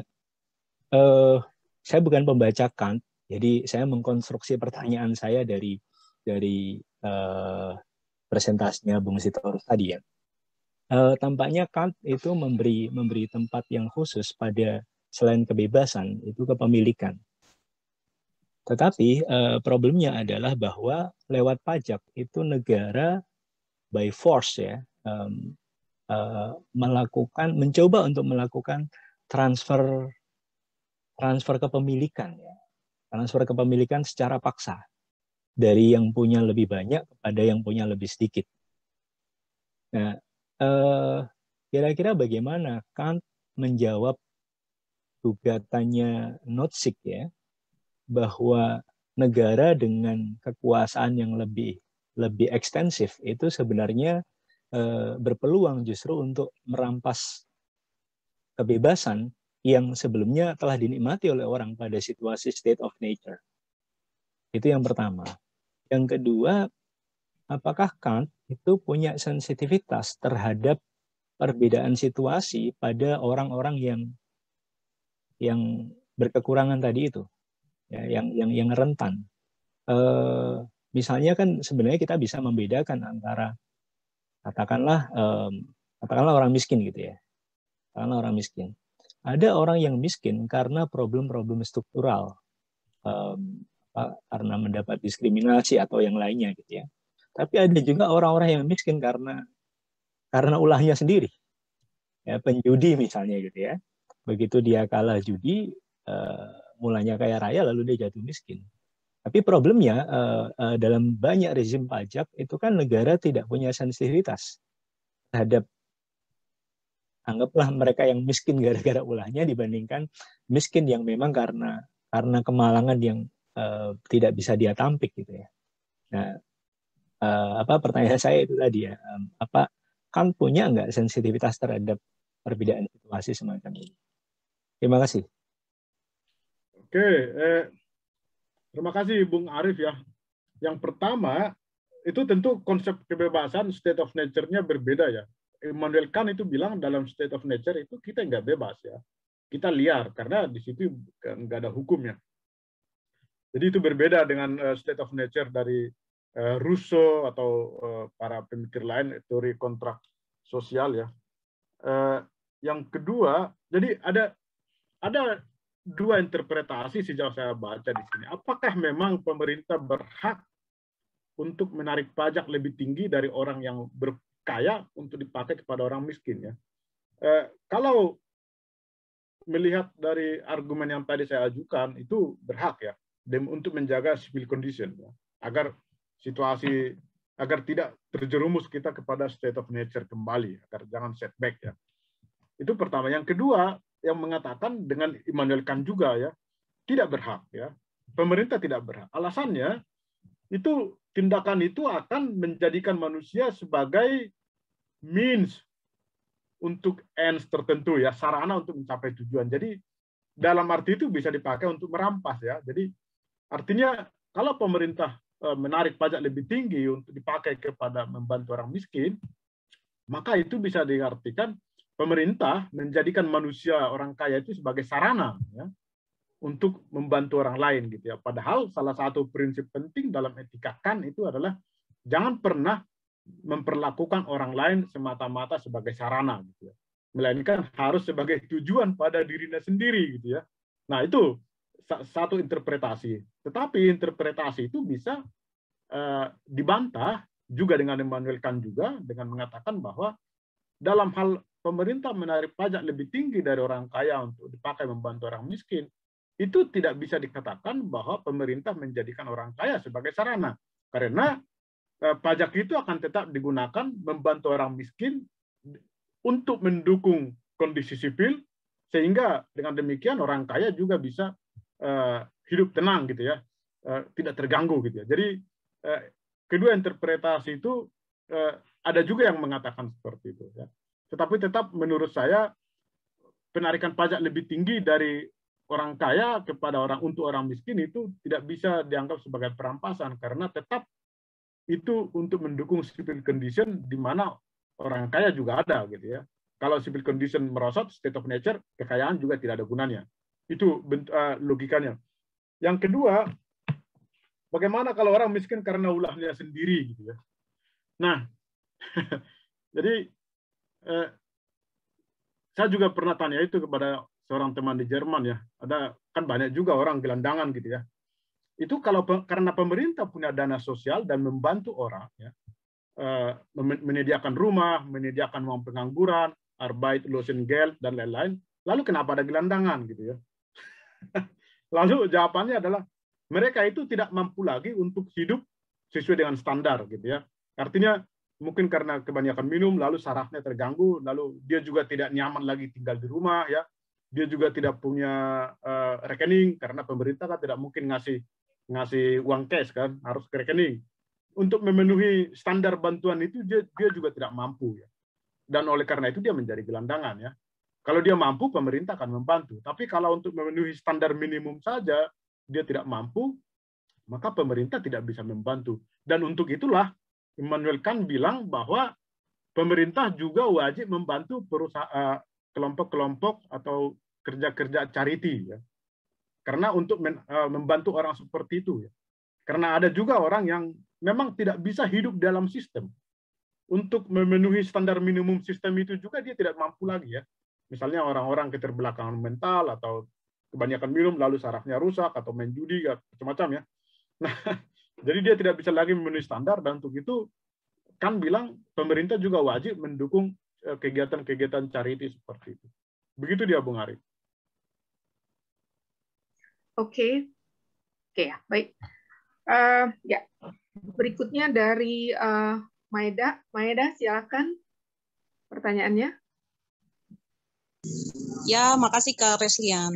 saya bukan pembaca Kant, jadi saya mengkonstruksi pertanyaan saya dari presentasinya Bung Sitorus tadi ya. Tampaknya Kant itu memberi tempat yang khusus pada selain kebebasan itu kepemilikan. Tetapi problemnya adalah bahwa lewat pajak itu negara by force ya mencoba untuk melakukan transfer kepemilikan ya. Transfer kepemilikan secara paksa dari yang punya lebih banyak kepada yang punya lebih sedikit. Nah, kira-kira bagaimana Kant menjawab gugatannya Nozick ya, bahwa negara dengan kekuasaan yang lebih ekstensif itu sebenarnya berpeluang justru untuk merampas kebebasan yang sebelumnya telah dinikmati oleh orang pada situasi state of nature. Itu yang pertama. Yang kedua, apakah Kant itu punya sensitivitas terhadap perbedaan situasi pada orang-orang yang berkekurangan tadi itu, ya, yang rentan. Misalnya kan sebenarnya kita bisa membedakan antara katakanlah orang miskin gitu ya. Katakanlah orang miskin. Ada orang yang miskin karena problem-problem struktural, karena mendapat diskriminasi atau yang lainnya gitu ya. Tapi ada juga orang-orang yang miskin karena ulahnya sendiri, ya, penjudi misalnya gitu ya. Begitu dia kalah judi, mulanya kaya raya lalu dia jatuh miskin. Tapi problemnya dalam banyak rezim pajak itu kan negara tidak punya sensitivitas terhadap, anggaplah mereka yang miskin gara-gara ulahnya dibandingkan miskin yang memang karena kemalangan yang tidak bisa dia tampik gitu ya. Nah, pertanyaan saya itu tadi ya, kan punya nggak sensitivitas terhadap perbedaan situasi semacam ini? Terima kasih. Oke, terima kasih Bung Arief ya. Yang pertama itu tentu konsep kebebasan state of nature-nya berbeda ya. Immanuel Kant itu bilang dalam state of nature itu kita nggak bebas ya, kita liar karena di situ nggak ada hukumnya. Jadi itu berbeda dengan state of nature dari Rousseau atau para pemikir lain, teori kontrak sosial ya. Yang kedua, jadi ada dua interpretasi sejauh saya baca di sini. Apakah memang pemerintah berhak untuk menarik pajak lebih tinggi dari orang yang berkaya untuk dipakai kepada orang miskin ya? Kalau melihat dari argumen yang tadi saya ajukan, itu berhak ya. untuk menjaga civil condition, ya, agar situasi agar tidak terjerumus kita kepada state of nature kembali, agar jangan setback, ya. Itu pertama. Yang kedua, yang mengatakan dengan Immanuel Kant juga, ya, tidak berhak, ya. Pemerintah tidak berhak. Alasannya itu tindakan itu akan menjadikan manusia sebagai means untuk ends tertentu, ya, sarana untuk mencapai tujuan. Jadi dalam arti itu bisa dipakai untuk merampas, ya. Jadi artinya kalau pemerintah menarik pajak lebih tinggi untuk dipakai kepada membantu orang miskin, maka itu bisa diartikan pemerintah menjadikan manusia orang kaya itu sebagai sarana, ya, untuk membantu orang lain, gitu, ya. Padahal salah satu prinsip penting dalam etika Kant itu adalah jangan pernah memperlakukan orang lain semata-mata sebagai sarana, gitu, ya, melainkan harus sebagai tujuan pada dirinya sendiri, gitu, ya. Nah, itu satu interpretasi. Tetapi interpretasi itu bisa dibantah juga dengan Immanuel Kant juga, dengan mengatakan bahwa dalam hal pemerintah menarik pajak lebih tinggi dari orang kaya untuk dipakai membantu orang miskin, itu tidak bisa dikatakan bahwa pemerintah menjadikan orang kaya sebagai sarana. Karena pajak itu akan tetap digunakan membantu orang miskin untuk mendukung kondisi sipil, sehingga dengan demikian orang kaya juga bisa hidup tenang, gitu, ya, tidak terganggu, gitu, ya. Jadi kedua interpretasi itu ada juga yang mengatakan seperti itu, ya. Tetapi tetap menurut saya penarikan pajak lebih tinggi dari orang kaya kepada untuk orang miskin itu tidak bisa dianggap sebagai perampasan, karena tetap itu untuk mendukung civil condition di mana orang kaya juga ada, gitu, ya. Kalau civil condition merosot, state of nature, kekayaan juga tidak ada gunanya. Itu logikanya. Yang kedua, bagaimana kalau orang miskin karena ulahnya sendiri, gitu, ya. Nah, jadi saya juga pernah tanya itu kepada seorang teman di Jerman, ya. Ada kan banyak juga orang gelandangan, gitu, ya. Itu kalau karena pemerintah punya dana sosial dan membantu orang, ya, menyediakan rumah, menyediakan uang pengangguran, Arbeitslosengeld dan lain-lain. Lalu kenapa ada gelandangan, gitu, ya? Lalu jawabannya adalah mereka itu tidak mampu lagi untuk hidup sesuai dengan standar, gitu, ya. Artinya mungkin karena kebanyakan minum, lalu sarafnya terganggu, lalu dia juga tidak nyaman lagi tinggal di rumah, ya. Dia juga tidak punya rekening karena pemerintah kan tidak mungkin ngasih uang cash, kan, harus ke rekening. Untuk memenuhi standar bantuan itu dia juga tidak mampu, ya. Dan oleh karena itu dia menjadi gelandangan, ya. Kalau dia mampu, pemerintah akan membantu. Tapi kalau untuk memenuhi standar minimum saja dia tidak mampu, maka pemerintah tidak bisa membantu. Dan untuk itulah Immanuel Kant bilang bahwa pemerintah juga wajib membantu perusahaan, kelompok-kelompok atau kerja-kerja charity, ya. Karena untuk membantu orang seperti itu, ya. Karena ada juga orang yang memang tidak bisa hidup dalam sistem. Untuk memenuhi standar minimum sistem itu juga dia tidak mampu lagi, ya. Misalnya orang-orang keterbelakangan mental atau kebanyakan minum lalu sarafnya rusak atau main judi, macam-macam, ya. Nah, jadi dia tidak bisa lagi memenuhi standar, dan untuk itu kan bilang pemerintah juga wajib mendukung kegiatan-kegiatan charity seperti itu. Begitu dia, Bung Ari. Oke, ya, baik. Ya, berikutnya dari Maeda. Maeda, silakan pertanyaannya. Ya, makasih Kak Reslian.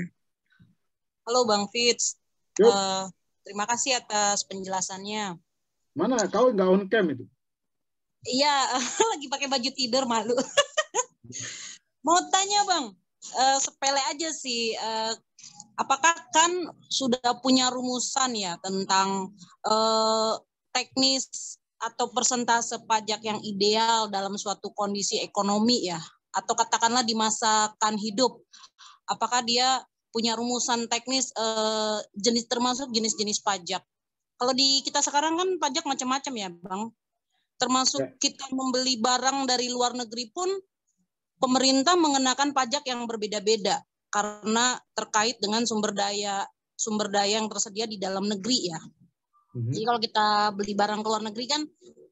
Halo Bang Fitz. Terima kasih atas penjelasannya. Mana kau nggak on cam itu? Iya, lagi pakai baju tidur, malu. Mau tanya Bang, sepele aja sih. Apakah kan sudah punya rumusan ya tentang teknis atau persentase pajak yang ideal dalam suatu kondisi ekonomi, ya? Atau katakanlah di masa Kant hidup, apakah dia punya rumusan teknis jenis termasuk jenis-jenis pajak? Kalau di kita sekarang kan pajak macam-macam, ya Bang. Termasuk kita membeli barang dari luar negeri pun pemerintah mengenakan pajak yang berbeda-beda karena terkait dengan sumber daya yang tersedia di dalam negeri, ya. Jadi kalau kita beli barang ke luar negeri kan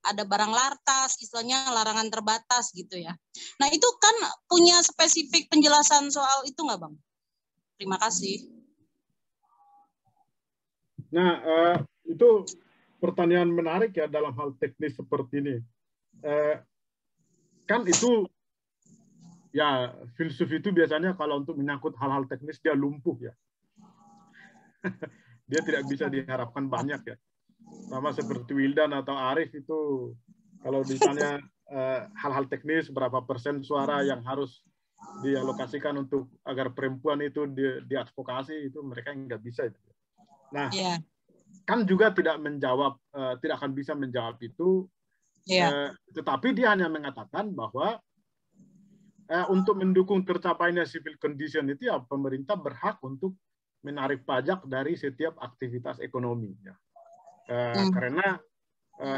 ada barang lartas, istilahnya larangan terbatas, gitu, ya. Nah, itu kan punya spesifik penjelasan soal itu nggak, Bang? Terima kasih. Nah, itu pertanyaan menarik ya dalam hal teknis seperti ini. Kan itu ya filsuf itu biasanya kalau untuk menyangkut hal-hal teknis dia lumpuh ya. Dia tidak bisa diharapkan banyak ya. Sama seperti Wildan atau Arif itu kalau ditanya hal-hal teknis berapa persen suara yang harus dialokasikan untuk agar perempuan itu diadvokasi itu mereka nggak bisa itu. Nah, kan juga tidak menjawab, tidak akan bisa menjawab itu. Tetapi dia hanya mengatakan bahwa untuk mendukung tercapainya civil condition itu ya pemerintah berhak untuk menarik pajak dari setiap aktivitas ekonomi. Ya. Karena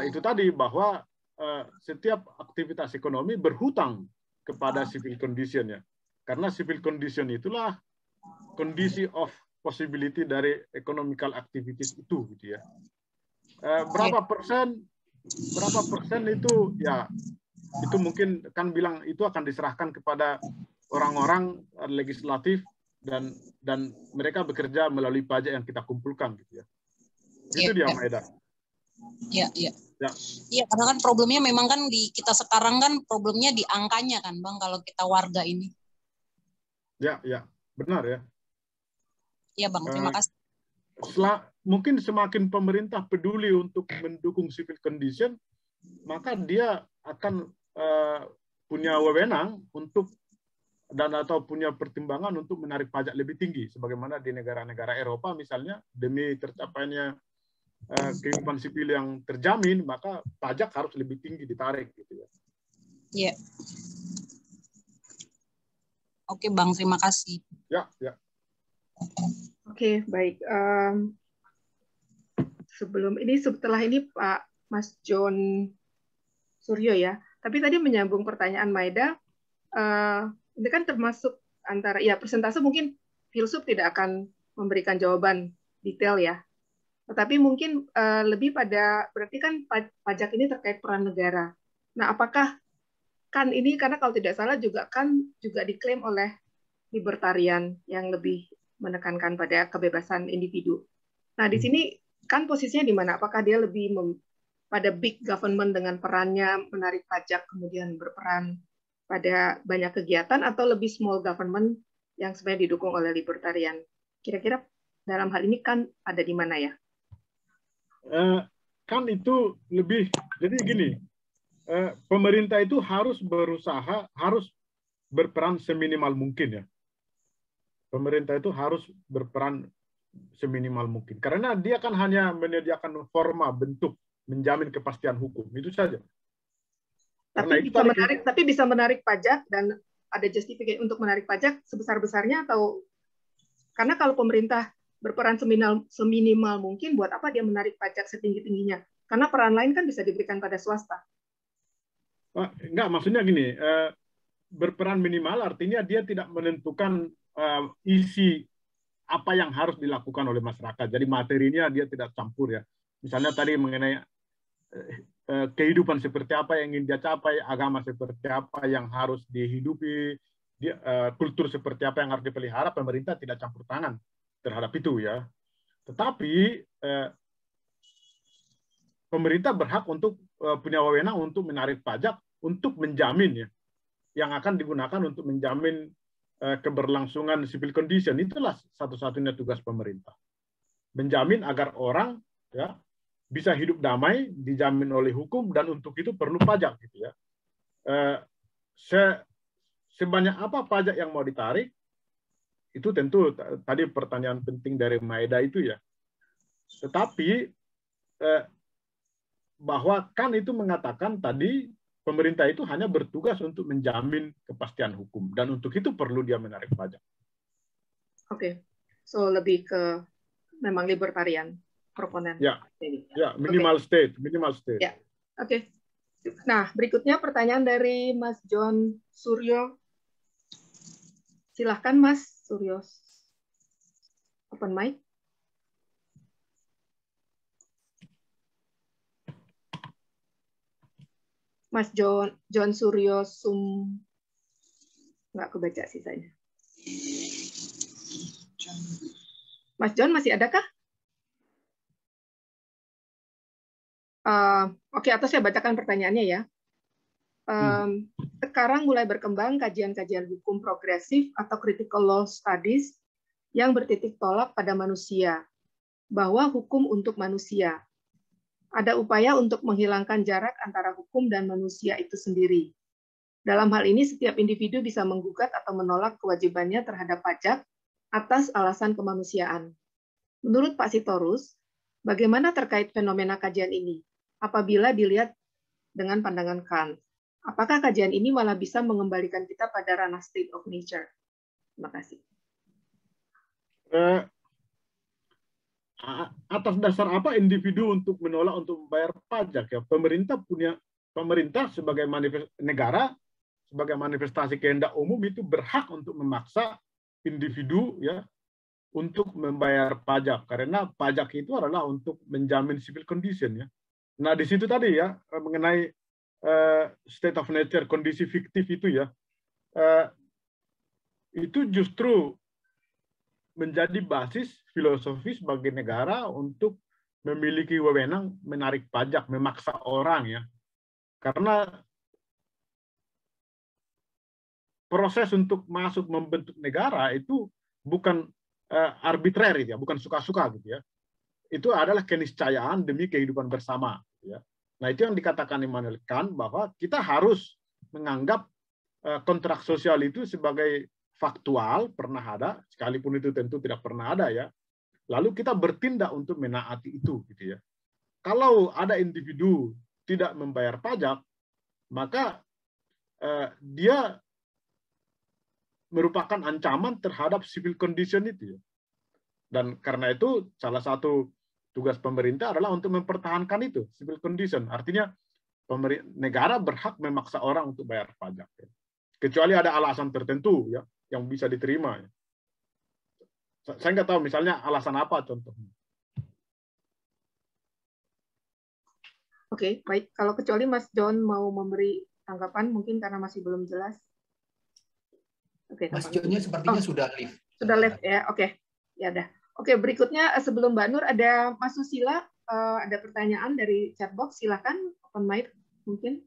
itu tadi bahwa setiap aktivitas ekonomi berhutang kepada civil condition ya. Karena civil condition itulah kondisi of possibility dari economical activities itu gitu ya. Berapa persen itu ya itu mungkin kan bilang itu akan diserahkan kepada orang-orang legislatif dan mereka bekerja melalui pajak yang kita kumpulkan gitu ya. Itu dia Maeda. Iya, karena kan problemnya memang kan di kita sekarang kan problemnya di angkanya kan, Bang, kalau kita warga ini. Ya, benar ya. Iya, Bang, terima kasih. Mungkin semakin pemerintah peduli untuk mendukung civil condition, maka dia akan punya wewenang untuk atau punya pertimbangan untuk menarik pajak lebih tinggi, sebagaimana di negara-negara Eropa misalnya, demi tercapainya kehidupan sipil yang terjamin, maka pajak harus lebih tinggi ditarik gitu ya. Iya. Oke, Bang, terima kasih. Ya. Oke, baik. Setelah ini Pak Mas John Suryo ya. Tapi tadi menyambung pertanyaan Maeda, ini kan termasuk antara ya persentase mungkin filsuf tidak akan memberikan jawaban detail ya. Tetapi mungkin lebih pada berarti kan pajak ini terkait peran negara. Nah, apakah kan ini karena kalau tidak salah juga diklaim oleh libertarian yang lebih menekankan pada kebebasan individu. Nah, di sini kan posisinya di mana? Apakah dia lebih pada big government dengan perannya menarik pajak kemudian berperan pada banyak kegiatan, atau lebih small government yang sebenarnya didukung oleh libertarian? Kira-kira dalam hal ini kan ada di mana ya? Kan itu lebih, jadi gini, pemerintah itu harus berusaha, harus berperan seminimal mungkin ya. Pemerintah itu harus berperan seminimal mungkin. Karena dia kan hanya menyediakan forma, bentuk, menjamin kepastian hukum. Itu saja. Tapi bisa menarik pajak dan ada justifikasi untuk menarik pajak sebesar-besarnya, atau karena kalau pemerintah berperan seminimal mungkin, buat apa dia menarik pajak setinggi-tingginya? Karena peran lain kan bisa diberikan pada swasta. Enggak, maksudnya gini, berperan minimal artinya dia tidak menentukan isi apa yang harus dilakukan oleh masyarakat. Jadi materinya dia tidak campur ya. Misalnya tadi mengenai kehidupan seperti apa yang ingin dia capai, agama seperti apa yang harus dihidupi, kultur seperti apa yang harus dipelihara, pemerintah tidak campur tangan terhadap itu ya. Tetapi pemerintah berhak untuk punya wewenang untuk menarik pajak untuk menjamin ya, yang akan digunakan untuk menjamin keberlangsungan civil condition. Itulah satu-satunya tugas pemerintah. Menjamin agar orang ya bisa hidup damai, dijamin oleh hukum, dan untuk itu perlu pajak gitu ya. Sebanyak apa pajak yang mau ditarik, itu tentu tadi pertanyaan penting dari Maeda itu ya. Tetapi bahwa kan itu mengatakan tadi pemerintah itu hanya bertugas untuk menjamin kepastian hukum, dan untuk itu perlu dia menarik pajak. Oke, so lebih ke memang libertarian proponen. Ya, minimal state. Ya, oke. Nah, berikutnya pertanyaan dari Mas John Suryo. Silahkan Mas Suryo. Open mic. Mas John Suryo nggak kebaca sisanya. Mas John masih adakah? Oke, atau saya bacakan pertanyaannya ya. Sekarang mulai berkembang kajian-kajian hukum progresif atau critical law studies yang bertitik tolak pada manusia, bahwa hukum untuk manusia. Ada upaya untuk menghilangkan jarak antara hukum dan manusia itu sendiri. Dalam hal ini, setiap individu bisa menggugat atau menolak kewajibannya terhadap pajak atas alasan kemanusiaan. Menurut Pak Sitorus, bagaimana terkait fenomena kajian ini? Apabila dilihat dengan pandangan Kant, apakah kajian ini malah bisa mengembalikan kita pada ranah state of nature? Terima kasih. Atas dasar apa individu untuk menolak untuk membayar pajak ya? Pemerintah sebagai negara sebagai manifestasi kehendak umum itu berhak untuk memaksa individu ya untuk membayar pajak, karena pajak itu adalah untuk menjamin civil condition ya. Nah di situ tadi ya mengenai state of nature, kondisi fiktif itu ya, itu justru menjadi basis filosofis bagi negara untuk memiliki wewenang menarik pajak, memaksa orang ya. Karena proses untuk masuk membentuk negara itu bukan arbitrary ya, bukan suka-suka gitu ya. Itu adalah keniscayaan demi kehidupan bersama gitu ya. Nah, itu yang dikatakan Immanuel Kant bahwa kita harus menganggap kontrak sosial itu sebagai faktual, pernah ada, sekalipun itu tentu tidak pernah ada ya. Lalu kita bertindak untuk menaati itu gitu ya. Kalau ada individu tidak membayar pajak, maka dia merupakan ancaman terhadap civil condition itu ya. Dan karena itu salah satu tugas pemerintah adalah untuk mempertahankan itu civil condition. Artinya negara berhak memaksa orang untuk bayar pajak ya. Kecuali ada alasan tertentu ya yang bisa diterima ya. Saya nggak tahu misalnya alasan apa contohnya. Oke, baik. Kalau kecuali Mas John mau memberi tanggapan mungkin karena masih belum jelas. Oke, Mas Johnnya sepertinya sudah live. Sudah live ya, oke. Ya udah. Oke, berikutnya sebelum Mbak Nur ada Mas Susila, ada pertanyaan dari chatbox, silakan open mic mungkin.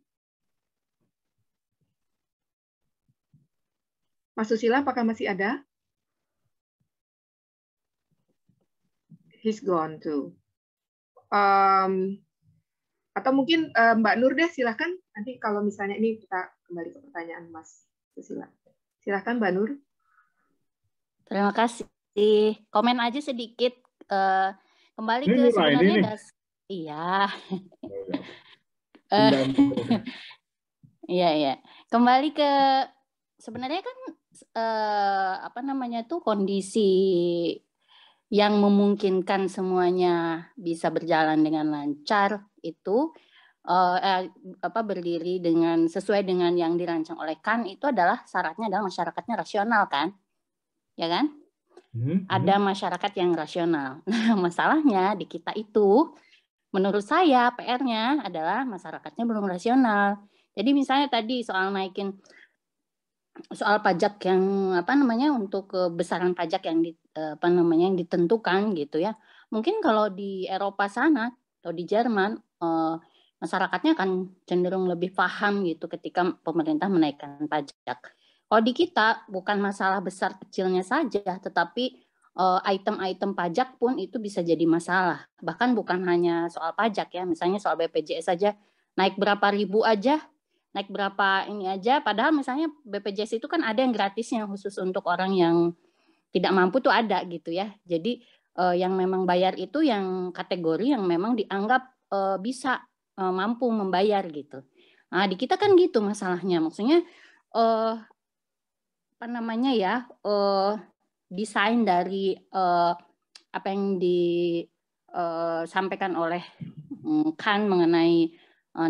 Mas Susila, apakah masih ada? He's gone too. Atau mungkin Mbak Nur deh, silakan. Nanti kalau misalnya ini kita kembali ke pertanyaan Mas Susila. Silakan Mbak Nur. Terima kasih. Komen aja sedikit. Kembali ke sebenarnya iya. Iya. Kembali ke sebenarnya kan apa namanya tuh kondisi yang memungkinkan semuanya bisa berjalan dengan lancar itu berdiri dengan sesuai dengan yang dirancang oleh Kant itu adalah syaratnya adalah masyarakatnya rasional kan, ya kan? Ada masyarakat yang rasional. Nah, masalahnya di kita itu, menurut saya PR-nya adalah masyarakatnya belum rasional. Jadi misalnya tadi soal naikin soal pajak yang apa namanya untuk besaran pajak yang yang ditentukan gitu ya. Mungkin kalau di Eropa sana atau di Jerman masyarakatnya akan cenderung lebih paham gitu ketika pemerintah menaikkan pajak. Kalau di kita bukan masalah besar kecilnya saja, tetapi item-item pajak pun itu bisa jadi masalah. Bahkan bukan hanya soal pajak ya, misalnya soal BPJS saja naik berapa ribu aja, naik berapa ini aja. Padahal misalnya BPJS itu kan ada yang gratisnya khusus untuk orang yang tidak mampu tuh ada gitu ya. Jadi yang memang bayar itu yang kategori yang memang dianggap bisa mampu membayar gitu. Nah di kita kan gitu masalahnya, maksudnya apa namanya ya desain dari apa yang disampaikan oleh Kant mengenai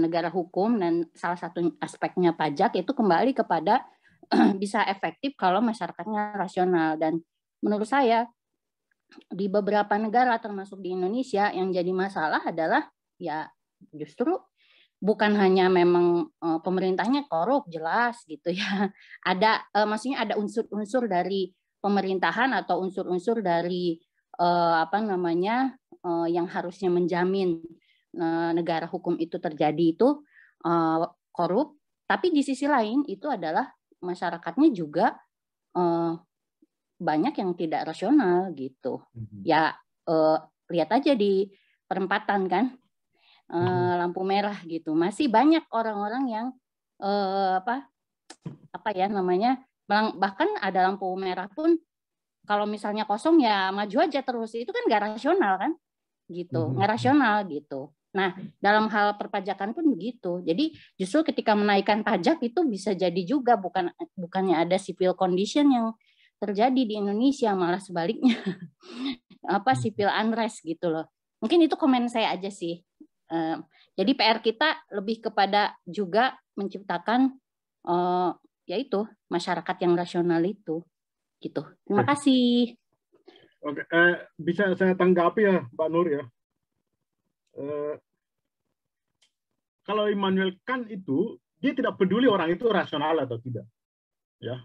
negara hukum dan salah satu aspeknya pajak itu kembali kepada bisa efektif kalau masyarakatnya rasional. Dan menurut saya di beberapa negara termasuk di Indonesia yang jadi masalah adalah ya justru bukan hanya memang pemerintahnya korup jelas gitu ya. Ada maksudnya ada unsur-unsur dari pemerintahan atau unsur-unsur dari apa namanya yang harusnya menjamin negara hukum itu terjadi itu korup, tapi di sisi lain itu adalah masyarakatnya juga banyak yang tidak rasional gitu. Ya lihat aja di perempatan kan, lampu merah gitu, masih banyak orang-orang yang apa ya namanya, bahkan ada lampu merah pun kalau misalnya kosong ya maju aja terus, itu kan nggak rasional kan gitu, nggak rasional gitu. Nah, dalam hal perpajakan pun begitu. Jadi justru ketika menaikkan pajak itu bisa jadi juga bukannya ada civil condition yang terjadi di Indonesia, malah sebaliknya civil unrest gitu loh. Mungkin itu komen saya aja sih. Jadi PR kita lebih kepada juga menciptakan yaitu masyarakat yang rasional itu gitu. Terima kasih. Oke, bisa saya tanggapi ya, Mbak Nur ya. Kalau Immanuel Kant itu, dia tidak peduli orang itu rasional atau tidak, ya.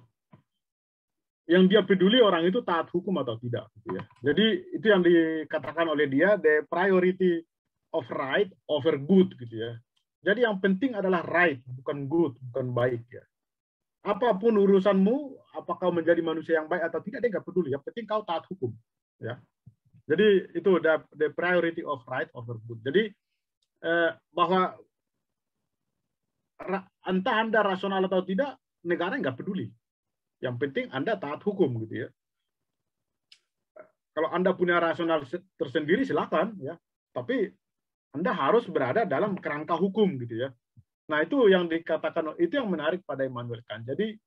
Yang dia peduli orang itu taat hukum atau tidak, gitu ya. Jadi itu yang dikatakan oleh dia, the priority of right over good, gitu ya. Jadi yang penting adalah right, bukan good, bukan baik, ya. Apapun urusanmu, apakah kau menjadi manusia yang baik atau tidak, dia nggak peduli. Yang penting kau taat hukum, ya. Jadi itu the priority of right over good. Jadi bahwa entah Anda rasional atau tidak, negara nggak peduli. Yang penting Anda taat hukum, gitu ya. Kalau Anda punya rasional tersendiri silakan, ya. Tapi Anda harus berada dalam kerangka hukum, gitu ya. Nah, itu yang dikatakan, itu yang menarik pada Immanuel Kant. Jadi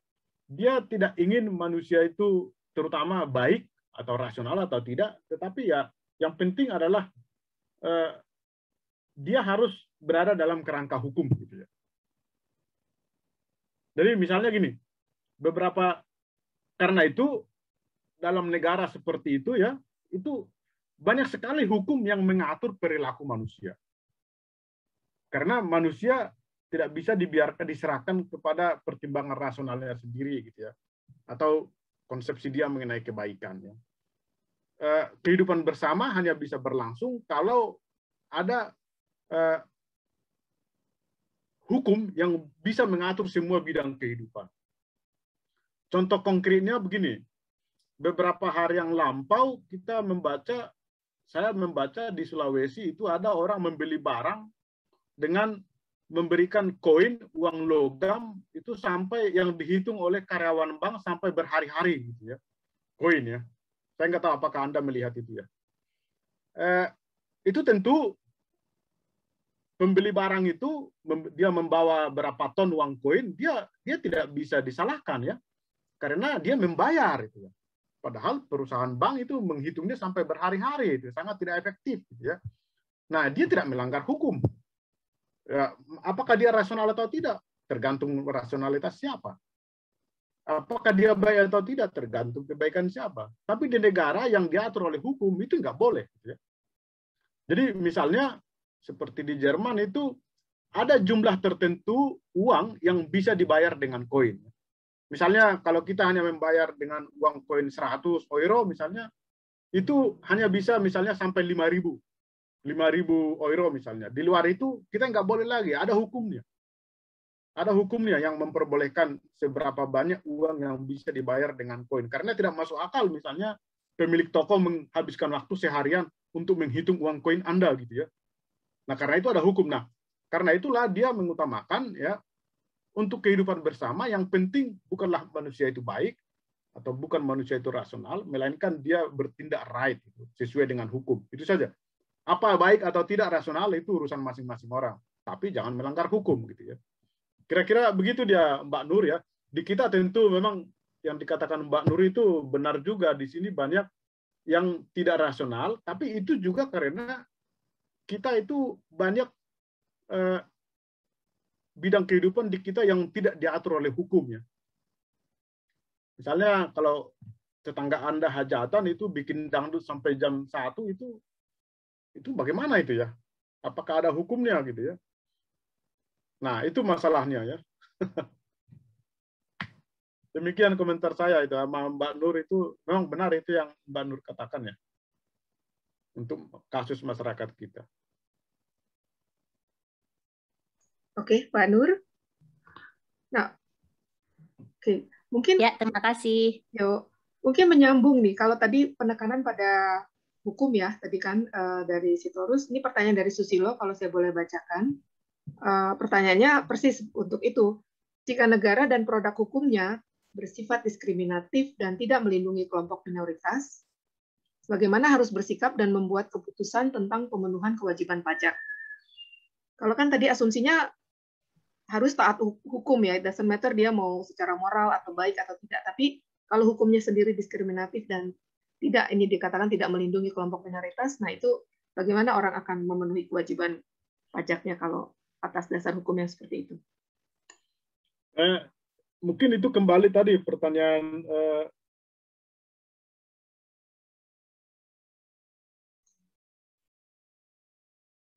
dia tidak ingin manusia itu terutama baik atau rasional atau tidak, tetapi ya yang penting adalah dia harus berada dalam kerangka hukum, gitu ya. Jadi misalnya gini, karena itu dalam negara seperti itu ya, itu banyak sekali hukum yang mengatur perilaku manusia. Karena manusia tidak bisa diserahkan kepada pertimbangan rasionalnya sendiri, gitu ya, atau konsepsi dia mengenai kebaikan, ya. Kehidupan bersama hanya bisa berlangsung kalau ada hukum yang bisa mengatur semua bidang kehidupan. Contoh konkretnya begini, beberapa hari yang lampau saya membaca di Sulawesi itu ada orang membeli barang dengan memberikan koin, uang logam, itu sampai yang dihitung oleh karyawan bank sampai berhari-hari, gitu ya, koin, ya. Saya nggak tahu apakah Anda melihat itu, ya. Itu tentu pembeli barang itu dia membawa berapa ton uang koin, dia tidak bisa disalahkan, ya, karena dia membayar itu, ya. Padahal perusahaan bank itu menghitungnya sampai berhari-hari, itu sangat tidak efektif, gitu ya. Nah, dia tidak melanggar hukum. Ya, apakah dia rasional atau tidak? Tergantung rasionalitas siapa. Apakah dia baik atau tidak? Tergantung kebaikan siapa. Tapi di negara yang diatur oleh hukum itu nggak boleh, gitu ya. Jadi misalnya seperti di Jerman itu ada jumlah tertentu uang yang bisa dibayar dengan koin. Misalnya kalau kita hanya membayar dengan uang koin 100 euro misalnya, itu hanya bisa misalnya sampai 5.000 euro misalnya. Di luar itu kita nggak boleh lagi, ada hukumnya. Ada hukumnya yang memperbolehkan seberapa banyak uang yang bisa dibayar dengan koin. Karena tidak masuk akal misalnya pemilik toko menghabiskan waktu seharian untuk menghitung uang koin Anda, gitu ya. Nah, karena itu ada hukum. Nah, karena itulah dia mengutamakan, ya, untuk kehidupan bersama yang penting bukanlah manusia itu baik atau bukan manusia itu rasional, melainkan dia bertindak right, gitu, sesuai dengan hukum. Itu saja. Apa baik atau tidak rasional itu urusan masing-masing orang. Tapi jangan melanggar hukum, gitu ya. Kira-kira begitu dia, Mbak Nur, ya. Di kita tentu memang yang dikatakan Mbak Nur itu benar juga. Di sini banyak yang tidak rasional, tapi itu juga karena kita itu banyak bidang kehidupan di kita yang tidak diatur oleh hukum, ya. Misalnya kalau tetangga Anda hajatan itu bikin dangdut sampai jam 1 itu bagaimana itu, ya? Apakah ada hukumnya, gitu ya? Nah, itu masalahnya, ya. Demikian komentar saya itu sama Mbak Nur, itu memang benar itu yang Mbak Nur katakan, ya. Untuk kasus masyarakat kita. Oke, Pak Nur. Nah, oke, mungkin Ya, terima kasih. yuk, mungkin menyambung nih. Kalau tadi penekanan pada hukum ya, tadi kan dari Sitorus. Ini pertanyaan dari Susilo, kalau saya boleh bacakan. Pertanyaannya persis untuk itu. Jika negara dan produk hukumnya bersifat diskriminatif dan tidak melindungi kelompok minoritas, bagaimana harus bersikap dan membuat keputusan tentang pemenuhan kewajiban pajak? Kalau kan tadi asumsinya harus taat hukum ya, it doesn't matter dia mau secara moral atau baik atau tidak. Tapi kalau hukumnya sendiri diskriminatif dan tidak, ini dikatakan tidak melindungi kelompok minoritas, nah itu bagaimana orang akan memenuhi kewajiban pajaknya kalau atas dasar hukum yang seperti itu? Mungkin itu kembali tadi pertanyaan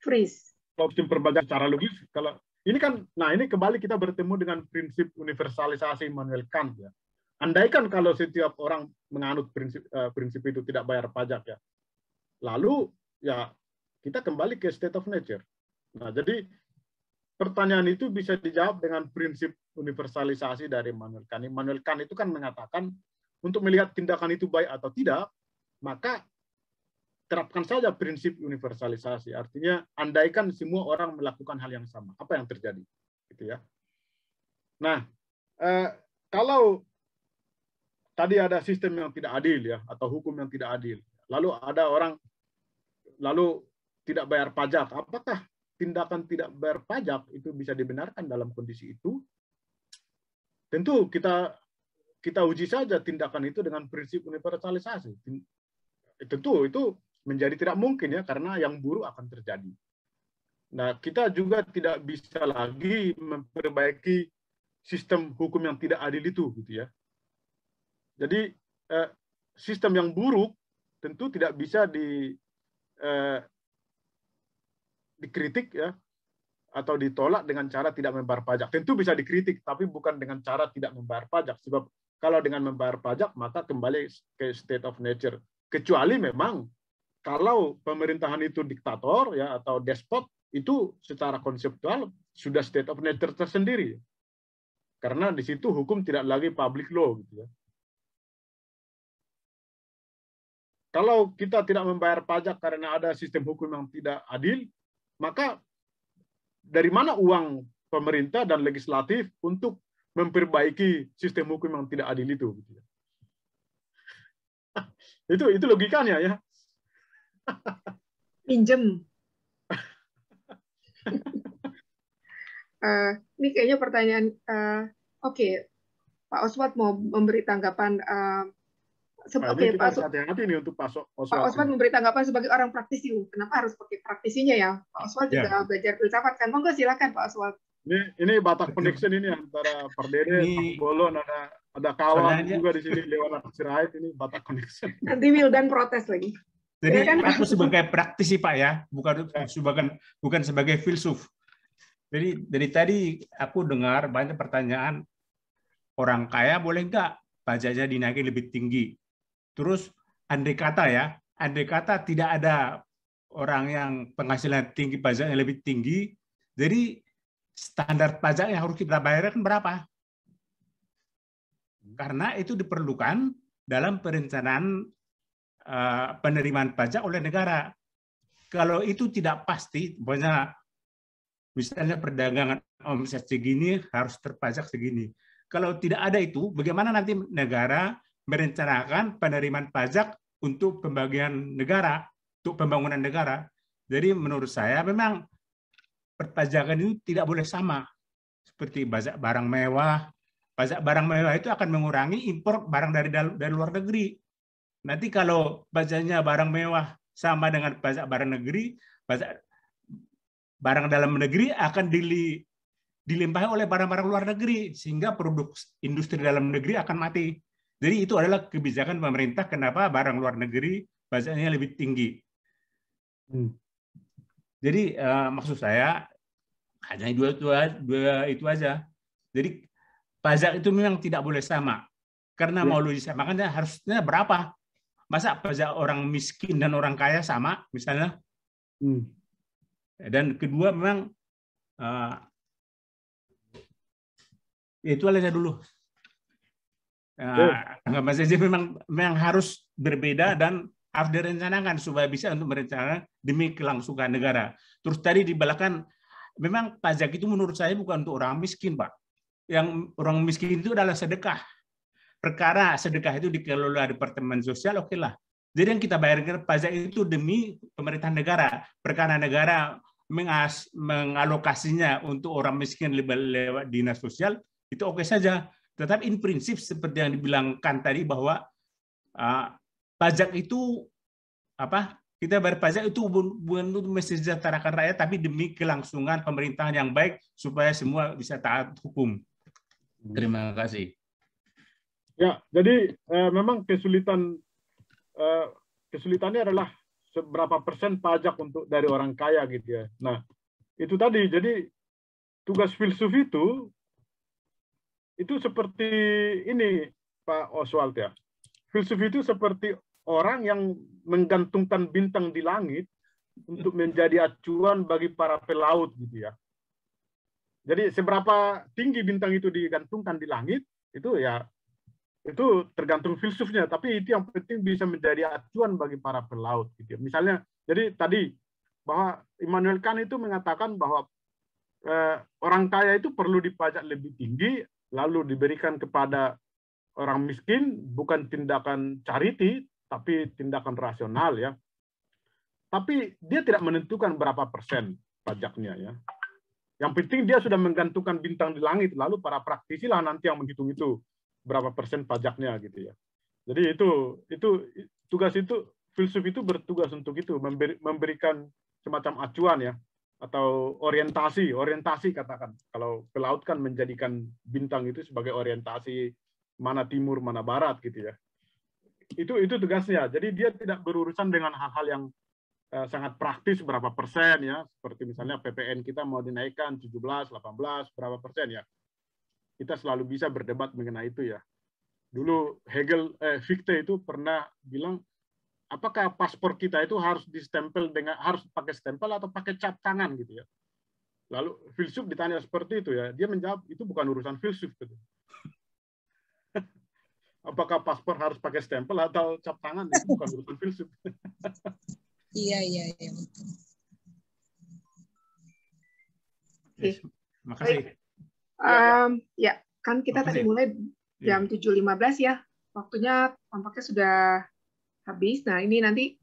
freeze. Kalau sistem perpajakan secara logis, kalau ini kan, nah ini kembali kita bertemu dengan prinsip universalisasi Immanuel Kant ya. Andaikan kalau setiap orang menganut prinsip itu tidak bayar pajak ya, lalu ya kita kembali ke state of nature. Nah jadi pertanyaan itu bisa dijawab dengan prinsip universalisasi dari Immanuel Kant. Immanuel Kant itu kan mengatakan untuk melihat tindakan itu baik atau tidak, maka terapkan saja prinsip universalisasi. Artinya andaikan semua orang melakukan hal yang sama, apa yang terjadi? Gitu ya. Nah, kalau tadi ada sistem yang tidak adil ya, atau hukum yang tidak adil, lalu ada orang lalu tidak bayar pajak, apakah tindakan tidak bayar pajak itu bisa dibenarkan dalam kondisi itu? Tentu kita uji saja tindakan itu dengan prinsip universalisasi. Tentu itu menjadi tidak mungkin ya, karena yang buruk akan terjadi. Nah, kita juga tidak bisa lagi memperbaiki sistem hukum yang tidak adil itu, gitu ya. Jadi sistem yang buruk tentu tidak bisa dikritik ya, atau ditolak dengan cara tidak membayar pajak. Tentu bisa dikritik, tapi bukan dengan cara tidak membayar pajak. Sebab kalau dengan membayar pajak, maka kembali ke state of nature. Kecuali memang kalau pemerintahan itu diktator ya atau despot, itu secara konseptual sudah state of nature tersendiri. Karena di situ hukum tidak lagi public law gitu ya. Kalau kita tidak membayar pajak karena ada sistem hukum yang tidak adil, maka dari mana uang pemerintah dan legislatif untuk memperbaiki sistem hukum yang tidak adil itu? Gitu ya. Itu logikanya ya. Pinjem. Ini kayaknya pertanyaan. Oke, Pak Oswald mau memberi tanggapan. Oke, Pak hati-hati nih untuk Pak Oswald. Pak Oswald memberi tanggapan sebagai orang praktisi. Kenapa harus pakai praktisinya ya? Pak Oswald juga belajar filsafat kan? Monggo silakan Pak Oswald. Ini Batak Connection ini antara Pardede, Pak Bolon, ada kawan juga di sini lewat Sirait, ini Batak Connection. Nanti Wildan protes lagi. Jadi aku sebagai praktisi Pak ya, bukan sebagai filsuf. Jadi dari tadi aku dengar banyak pertanyaan, orang kaya boleh nggak pajaknya dinaikin lebih tinggi? Terus andai kata tidak ada orang yang penghasilan tinggi pajaknya lebih tinggi, jadi standar pajak yang harus kita bayarkan berapa? Karena itu diperlukan dalam perencanaan penerimaan pajak oleh negara. Kalau itu tidak pasti, misalnya perdagangan omset segini harus terpajak segini. Kalau tidak ada itu, bagaimana nanti negara merencanakan penerimaan pajak untuk pembagian negara, untuk pembangunan negara? Jadi menurut saya memang perpajakan itu tidak boleh sama. Seperti pajak barang mewah. Pajak barang mewah itu akan mengurangi impor barang dari luar negeri. Nanti kalau pajaknya barang mewah sama dengan pajak barang negeri, pajak barang dalam negeri akan dilimpahi oleh barang-barang luar negeri, sehingga produk industri dalam negeri akan mati. Jadi itu adalah kebijakan pemerintah kenapa barang luar negeri pajaknya lebih tinggi. Jadi maksud saya hanya dua itu aja. Jadi pajak itu memang tidak boleh sama. Karena mau disamakan harusnya berapa? Masa pajak orang miskin dan orang kaya sama misalnya? Dan kedua memang Itu aja dulu. Mas Ezi memang harus berbeda dan harus direncanakan supaya bisa untuk merencanakan demi kelangsungan negara. Terus tadi di belakang, memang pajak itu menurut saya bukan untuk orang miskin, Pak. Yang orang miskin itu adalah sedekah. Perkara sedekah itu dikelola Departemen Sosial, oke lah. Jadi yang kita bayarkan pajak itu demi pemerintahan negara. Perkara negara mengalokasinya untuk orang miskin lewat dinas sosial, itu oke saja. Tetapi in prinsip seperti yang dibilangkan tadi bahwa pajak itu kita bayar pajak itu bukan untuk mensejahterakan rakyat, tapi demi kelangsungan pemerintahan yang baik supaya semua bisa taat hukum. Terima kasih. Ya, jadi memang kesulitannya adalah seberapa persen pajak untuk dari orang kaya gitu ya. Nah, itu tadi. Jadi tugas filsuf itu seperti ini, Pak Oswald ya. Filsuf itu seperti orang yang menggantungkan bintang di langit untuk menjadi acuan bagi para pelaut gitu ya. Jadi seberapa tinggi bintang itu digantungkan di langit itu ya itu tergantung filsufnya, tapi itu yang penting bisa menjadi acuan bagi para pelaut gitu ya. Misalnya, jadi tadi bahwa Immanuel Kant itu mengatakan bahwa orang kaya itu perlu dipajak lebih tinggi lalu diberikan kepada orang miskin, bukan tindakan charity tapi tindakan rasional ya. Tapi dia tidak menentukan berapa persen pajaknya ya. Yang penting dia sudah menggantungkan bintang di langit, lalu para praktisi lah nanti yang menghitung itu berapa persen pajaknya gitu ya. Jadi itu tugas itu, filsuf itu bertugas untuk itu, memberikan semacam acuan ya, atau orientasi katakan. Kalau pelaut kan menjadikan bintang itu sebagai orientasi mana timur mana barat gitu ya. Itu tugasnya. Jadi dia tidak berurusan dengan hal-hal yang sangat praktis berapa persen ya, seperti misalnya PPN kita mau dinaikkan 17, 18 berapa persen ya. Kita selalu bisa berdebat mengenai itu ya. Dulu Fichte itu pernah bilang, apakah paspor kita itu harus distempel harus pakai stempel atau pakai cap tangan gitu ya. Lalu filsuf ditanya seperti itu ya, dia menjawab itu bukan urusan filsuf gitu. Apakah paspor harus pakai stempel atau cap tangan, itu bukan urusan filsuf. Iya. Oke. Makasih. Ya, kan kita tadi mulai jam 7.15 ya. Waktunya tampaknya sudah habis. Nah, ini nanti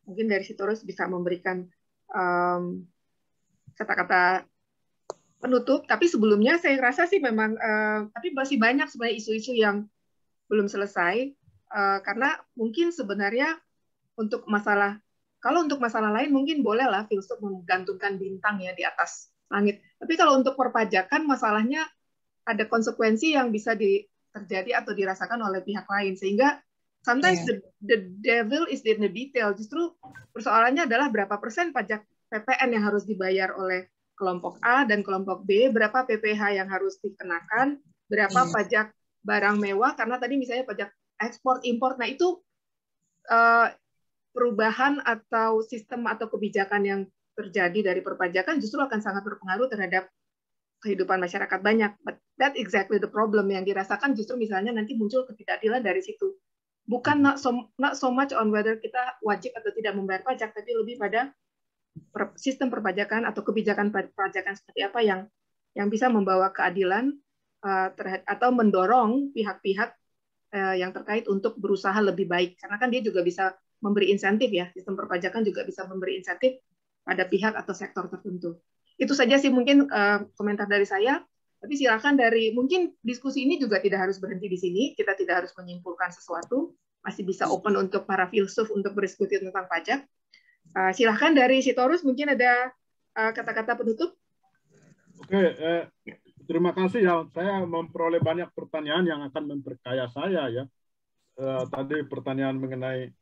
mungkin dari Sitorus bisa memberikan kata-kata penutup. Tapi sebelumnya saya rasa sih memang, tapi masih banyak sebenarnya isu-isu yang belum selesai. Karena mungkin sebenarnya kalau untuk masalah lain mungkin bolehlah filsuf menggantungkan bintang ya di atas langit. Tapi kalau untuk perpajakan masalahnya ada konsekuensi yang bisa terjadi atau dirasakan oleh pihak lain, sehingga sometimes the devil is in the detail. Justru persoalannya adalah berapa persen pajak PPN yang harus dibayar oleh kelompok A dan kelompok B, berapa PPh yang harus dikenakan, berapa pajak barang mewah, karena tadi misalnya pajak ekspor impor. Nah, itu perubahan atau sistem atau kebijakan yang terjadi dari perpajakan justru akan sangat berpengaruh terhadap kehidupan masyarakat banyak. But that exactly the problem yang dirasakan justru misalnya nanti muncul ketidakadilan dari situ. Bukan not so much on whether kita wajib atau tidak membayar pajak, tapi lebih pada sistem perpajakan atau kebijakan perpajakan seperti apa yang bisa membawa keadilan atau mendorong pihak-pihak yang terkait untuk berusaha lebih baik. Karena kan dia juga bisa memberi insentif ya, sistem perpajakan juga bisa memberi insentif pada pihak atau sektor tertentu. Itu saja sih mungkin komentar dari saya. Tapi silakan mungkin diskusi ini juga tidak harus berhenti di sini. Kita tidak harus menyimpulkan sesuatu. Masih bisa open untuk para filsuf untuk berdiskusi tentang pajak. Silakan dari Sitorus mungkin ada kata-kata penutup. Oke, terima kasih ya. Saya memperoleh banyak pertanyaan yang akan memperkaya saya ya. Tadi pertanyaan mengenai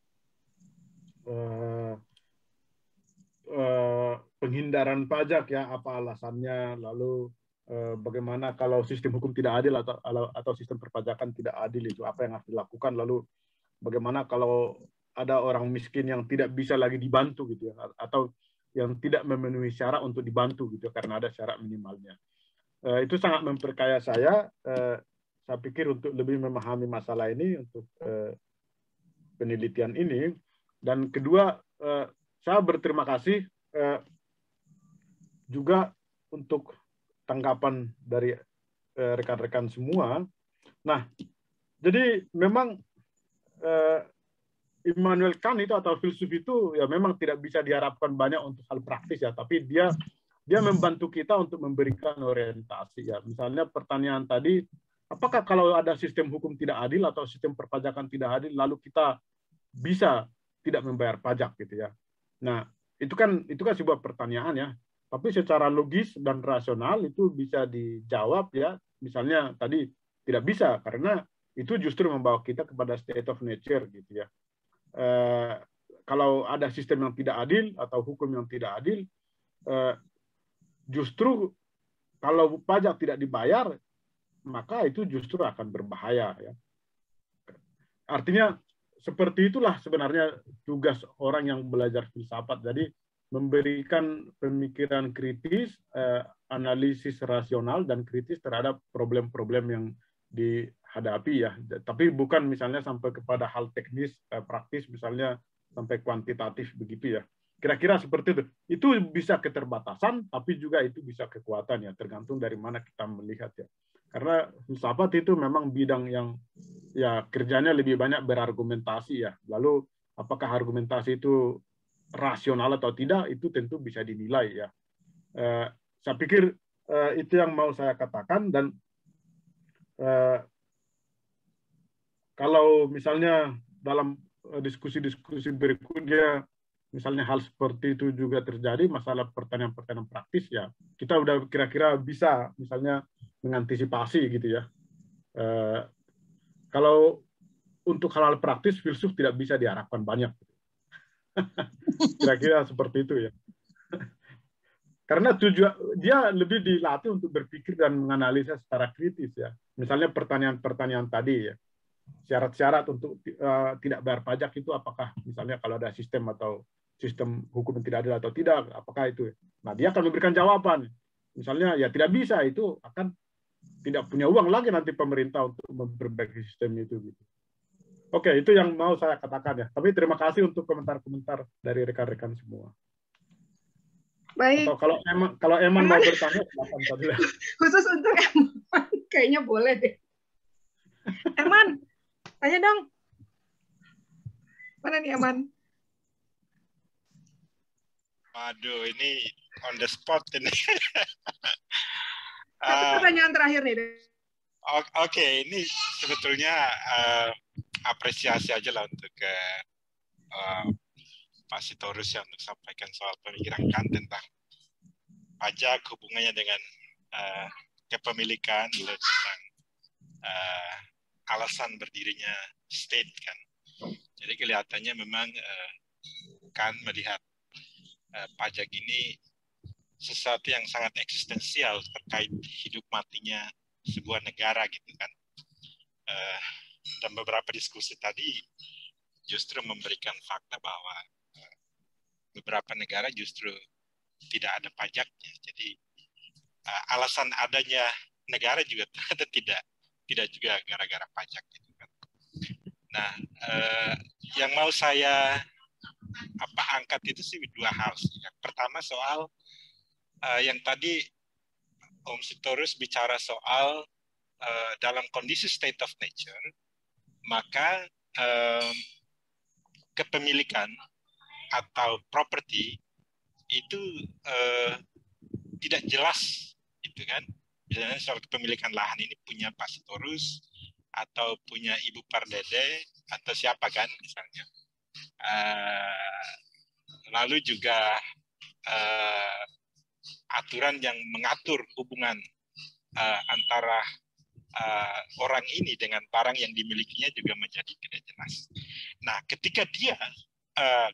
penghindaran pajak ya, apa alasannya, lalu bagaimana kalau sistem hukum tidak adil atau sistem perpajakan tidak adil, itu apa yang harus dilakukan, lalu bagaimana kalau ada orang miskin yang tidak bisa lagi dibantu gitu ya, atau yang tidak memenuhi syarat untuk dibantu gitu karena ada syarat minimalnya. Itu sangat memperkaya saya. Saya pikir untuk lebih memahami masalah ini, untuk penelitian ini. Dan kedua, saya berterima kasih juga untuk tanggapan dari rekan-rekan semua. Nah, jadi memang Immanuel Kant itu atau filsuf itu ya memang tidak bisa diharapkan banyak untuk hal praktis ya, tapi dia membantu kita untuk memberikan orientasi ya. Misalnya pertanyaan tadi, apakah kalau ada sistem hukum tidak adil atau sistem perpajakan tidak adil, lalu kita bisa tidak membayar pajak gitu ya. Nah, itu kan sebuah pertanyaan ya. Tapi secara logis dan rasional itu bisa dijawab ya. Misalnya tadi tidak bisa karena itu justru membawa kita kepada state of nature gitu ya. Kalau ada sistem yang tidak adil atau hukum yang tidak adil, justru kalau pajak tidak dibayar, maka itu justru akan berbahaya ya. Artinya seperti itulah sebenarnya tugas orang yang belajar filsafat. Jadi memberikan pemikiran kritis, analisis rasional dan kritis terhadap problem-problem yang dihadapi ya. Tapi bukan misalnya sampai kepada hal teknis, praktis, misalnya sampai kuantitatif begitu ya. Kira-kira seperti itu. Itu bisa keterbatasan, tapi juga itu bisa kekuatan ya, tergantung dari mana kita melihat ya. Karena filsafat itu memang bidang yang ya kerjanya lebih banyak berargumentasi ya. Lalu apakah argumentasi itu rasional atau tidak, itu tentu bisa dinilai ya. Saya pikir itu yang mau saya katakan. Dan kalau misalnya dalam diskusi-diskusi berikutnya, misalnya hal seperti itu juga terjadi, masalah pertanyaan-pertanyaan praktis ya, kita udah kira-kira bisa misalnya mengantisipasi gitu ya. Kalau untuk hal-hal praktis, filsuf tidak bisa diharapkan banyak. Kira-kira seperti itu ya. Karena dia lebih dilatih untuk berpikir dan menganalisa secara kritis ya. Misalnya pertanyaan-pertanyaan tadi ya. Syarat-syarat untuk tidak bayar pajak itu apakah misalnya kalau ada sistem atau sistem hukum yang tidak adil atau tidak, apakah itu? Nah, dia akan memberikan jawaban. Misalnya ya tidak bisa, itu akan tidak punya uang lagi nanti pemerintah untuk memperbaiki sistem itu gitu. Oke, itu yang mau saya katakan ya. Tapi terima kasih untuk komentar-komentar dari rekan-rekan semua. Baik. Atau kalau Eman mau bertanya, silakan tadi. Khusus untuk Eman, kayaknya boleh deh. Eman, tanya dong. Mana nih Eman? Waduh, ini on the spot ini. Pertanyaan terakhir nih. Oke, ini sebetulnya apresiasi aja lah untuk Pak Sitorus yang untuk sampaikan soal pemikiran Kant tentang pajak, hubungannya dengan kepemilikan, tentang alasan berdirinya state kan. Jadi kelihatannya memang Kant melihat pajak ini sesuatu yang sangat eksistensial terkait hidup matinya sebuah negara gitu kan. Dan beberapa diskusi tadi justru memberikan fakta bahwa beberapa negara justru tidak ada pajaknya. Jadi alasan adanya negara juga ternyata tidak juga gara-gara pajak gitu kan. Nah, yang mau saya angkat itu sih dua hal. Yang pertama soal yang tadi Om Sitorus bicara soal dalam kondisi state of nature, maka kepemilikan atau properti itu tidak jelas, itu kan. Misalnya soal kepemilikan lahan ini punya Pak Sitorus atau punya Ibu Pardede atau siapa kan misalnya. Lalu juga aturan yang mengatur hubungan antara orang ini dengan barang yang dimilikinya juga menjadi tidak jelas. Nah,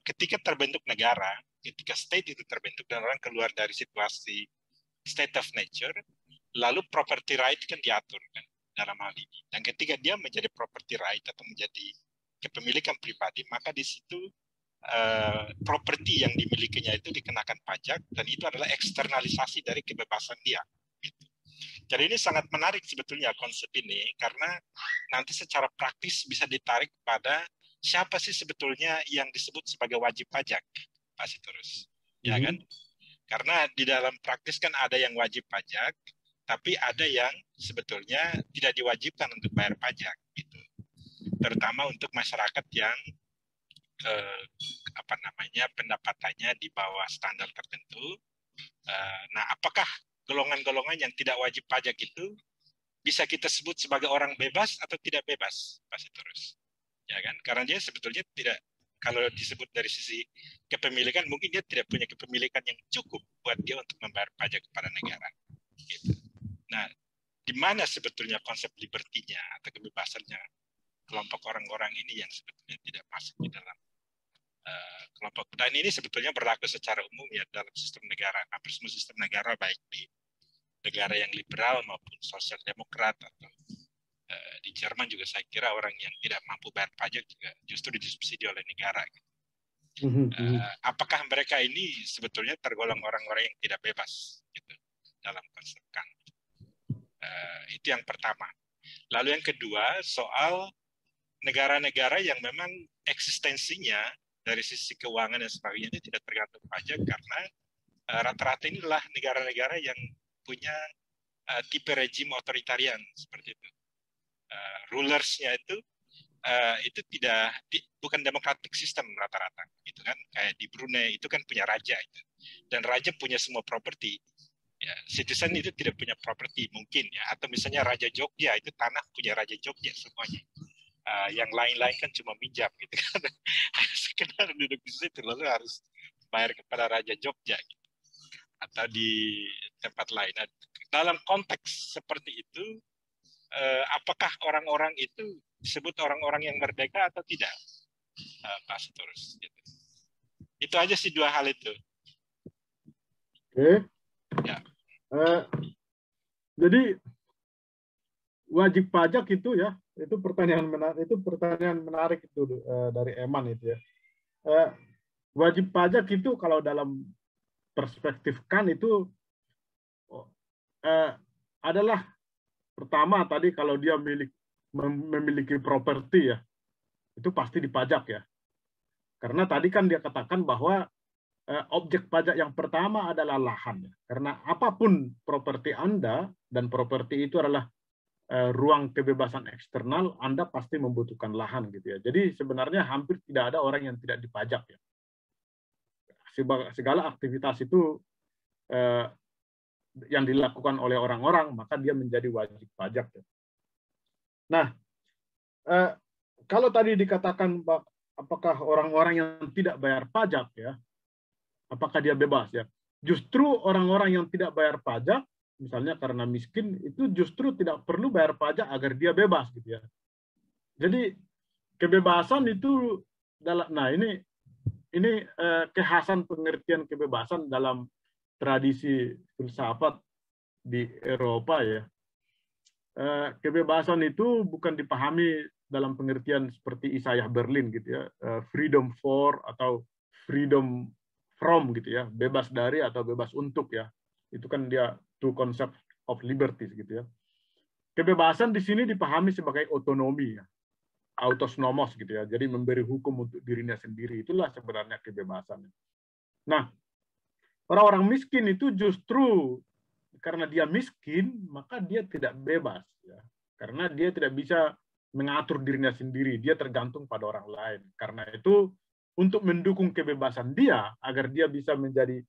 ketika terbentuk negara, ketika state itu terbentuk dan orang keluar dari situasi state of nature, lalu property right kan diatur kan dalam hal ini. Dan ketika dia menjadi property right atau menjadi kepemilikan pribadi, maka di situ properti yang dimilikinya itu dikenakan pajak, dan itu adalah eksternalisasi dari kebebasan dia. Gitu. Jadi ini sangat menarik sebetulnya konsep ini, karena nanti secara praktis bisa ditarik pada siapa sih sebetulnya yang disebut sebagai wajib pajak, Pak Sitorus. Ya kan? Karena di dalam praktis kan ada yang wajib pajak, tapi ada yang sebetulnya tidak diwajibkan untuk bayar pajak, gitu. Terutama untuk masyarakat yang pendapatannya di bawah standar tertentu. Nah, apakah golongan-golongan yang tidak wajib pajak itu bisa kita sebut sebagai orang bebas atau tidak bebas, Pak Sitorus? Ya kan? Karena dia sebetulnya tidak, kalau disebut dari sisi kepemilikan, mungkin dia tidak punya kepemilikan yang cukup buat dia untuk membayar pajak kepada negara. Gitu. Nah, di mana sebetulnya konsep liberty-nya atau kebebasannya kelompok orang-orang ini yang sebetulnya tidak masuk di dalam kelompok. Dan ini sebetulnya berlaku secara umum ya dalam sistem negara, hampir semua sistem negara, baik di negara yang liberal maupun sosial demokrat, atau di Jerman juga saya kira orang yang tidak mampu bayar pajak juga justru disubsidi oleh negara. Apakah mereka ini sebetulnya tergolong orang-orang yang tidak bebas gitu, dalam konsep Kant? Itu yang pertama. Lalu yang kedua, soal negara-negara yang memang eksistensinya dari sisi keuangan dan sebagainya itu tidak tergantung pajak, karena rata-rata inilah negara-negara yang punya tipe rejim otoritarian seperti itu. Rulersnya itu bukan democratic system rata-rata, gitu kan? Kayak di Brunei itu kan punya raja itu, dan raja punya semua properti. Ya, citizen itu tidak punya properti mungkin ya, atau misalnya Raja Jogja itu tanah punya Raja Jogja semuanya. Yang lain-lain kan cuma minjam gitu kan, sekedar duduk di situ lalu harus bayar kepada Raja Jogja gitu. Atau di tempat lain. Nah, dalam konteks seperti itu, apakah orang-orang itu disebut orang-orang yang merdeka atau tidak, Pak Sitorus? Gitu. Itu aja sih dua hal itu. Oke. Ya. Jadi wajib pajak itu ya, itu pertanyaan menarik itu dari Eman itu ya. Wajib pajak itu kalau dalam perspektif Kant itu adalah pertama tadi kalau dia memiliki properti ya, itu pasti dipajak ya. Karena tadi kan dia katakan bahwa objek pajak yang pertama adalah lahan ya. Karena apapun properti Anda, dan properti itu adalah ruang kebebasan eksternal, Anda pasti membutuhkan lahan gitu ya. Jadi sebenarnya hampir tidak ada orang yang tidak dipajak ya. Segala aktivitas itu yang dilakukan oleh orang-orang, maka dia menjadi wajib pajak ya. Nah, kalau tadi dikatakan apakah orang-orang yang tidak bayar pajak ya, apakah dia bebas ya? Justru orang-orang yang tidak bayar pajak, misalnya karena miskin, itu justru tidak perlu bayar pajak agar dia bebas gitu ya. Jadi kebebasan itu nah ini kekhasan pengertian kebebasan dalam tradisi filsafat di Eropa ya. Kebebasan itu bukan dipahami dalam pengertian seperti Isaiah Berlin gitu ya, freedom for atau freedom from gitu ya, bebas dari atau bebas untuk ya. Itu kan dia two concept of liberties gitu ya. Kebebasan di sini dipahami sebagai otonomi ya, autonomos gitu ya. Jadi memberi hukum untuk dirinya sendiri, itulah sebenarnya kebebasan. Nah, orang-orang miskin itu justru karena dia miskin, maka dia tidak bebas ya. Karena dia tidak bisa mengatur dirinya sendiri, dia tergantung pada orang lain. Karena itu untuk mendukung kebebasan dia agar dia bisa menjadi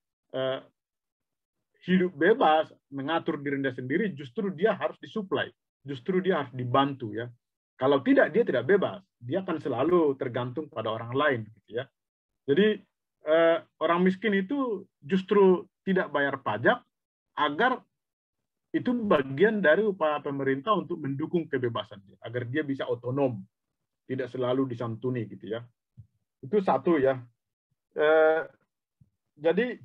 hidup bebas, mengatur dirinya sendiri, justru dia harus disuplai, justru dia harus dibantu ya. Kalau tidak, dia tidak bebas, dia akan selalu tergantung pada orang lain gitu ya. Jadi orang miskin itu justru tidak bayar pajak agar itu bagian dari upaya pemerintah untuk mendukung kebebasan dia, agar dia bisa otonom, tidak selalu disantuni gitu ya. Itu satu ya. Jadi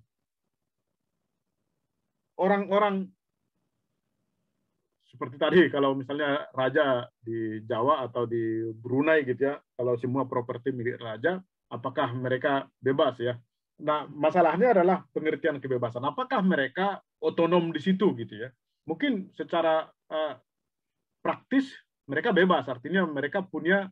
orang-orang seperti tadi, kalau misalnya raja di Jawa atau di Brunei gitu ya, kalau semua properti milik raja, apakah mereka bebas ya? Nah, masalahnya adalah pengertian kebebasan. Apakah mereka otonom di situ gitu ya? mungkin secara praktis mereka bebas, artinya mereka punya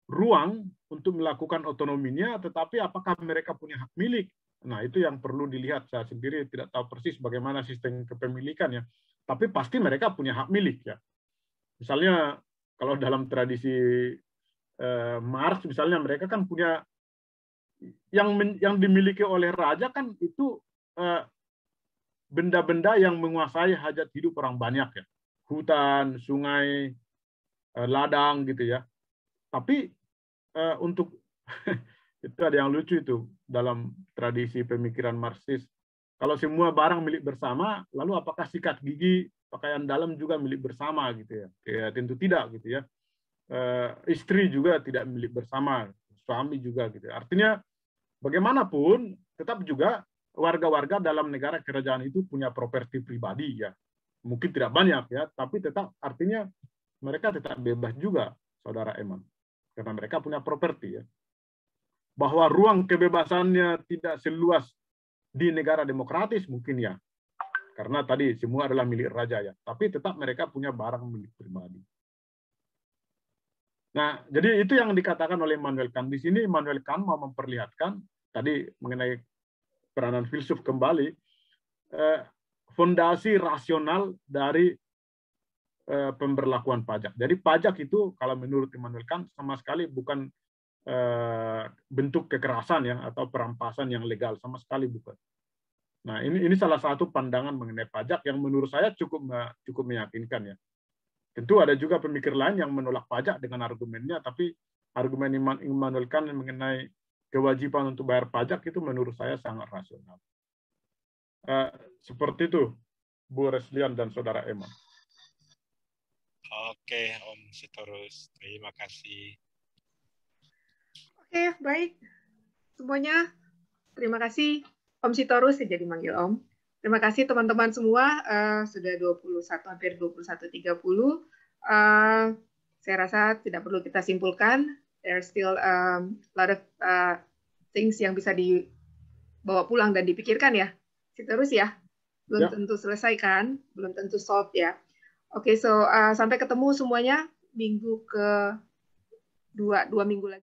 ruang untuk melakukan otonominya, tetapi apakah mereka punya hak milik? Nah, itu yang perlu dilihat. Saya sendiri tidak tahu persis bagaimana sistem kepemilikannya, tapi pasti mereka punya hak milik ya. Misalnya kalau dalam tradisi Mars, misalnya mereka kan punya yang dimiliki oleh raja kan itu benda-benda yang menguasai hajat hidup orang banyak ya. Hutan, sungai, ladang gitu ya. Tapi untuk itu ada yang lucu itu dalam tradisi pemikiran Marxis. Kalau semua barang milik bersama, lalu apakah sikat gigi, pakaian dalam juga milik bersama gitu ya? Ya tentu tidak gitu ya. Istri juga tidak milik bersama, suami juga gitu. Artinya bagaimanapun tetap juga warga-warga dalam negara kerajaan itu punya properti pribadi ya. Mungkin tidak banyak ya, tapi tetap artinya mereka tetap bebas juga, Saudara Eman. Karena mereka punya properti ya. Bahwa ruang kebebasannya tidak seluas di negara demokratis mungkin ya. Karena tadi semua adalah milik raja ya. Tapi tetap mereka punya barang milik pribadi. Nah, jadi itu yang dikatakan oleh Immanuel Kant. Di sini Immanuel Kant mau memperlihatkan tadi mengenai peranan filsuf kembali, fondasi rasional dari pemberlakuan pajak. Jadi pajak itu kalau menurut Immanuel Kant sama sekali bukan bentuk kekerasan ya atau perampasan yang legal, sama sekali bukan. Nah, ini salah satu pandangan mengenai pajak yang menurut saya cukup meyakinkan ya. Tentu ada juga pemikir lain yang menolak pajak dengan argumennya, tapi argumen Immanuel Kant mengenai kewajiban untuk bayar pajak itu menurut saya sangat rasional. Seperti itu, Bu Reslian dan Saudara Eman. Oke, Om Sitorus. Terima kasih. Oke, baik. Semuanya, terima kasih Om Sitorus, jadi manggil Om. Terima kasih teman-teman semua, sudah 21, hampir 21.30. Saya rasa tidak perlu kita simpulkan. There are still a lot of things yang bisa dibawa pulang dan dipikirkan ya. Sitorus ya, belum tentu selesai kan, belum tentu solve ya. Oke, so sampai ketemu semuanya minggu ke dua minggu lagi.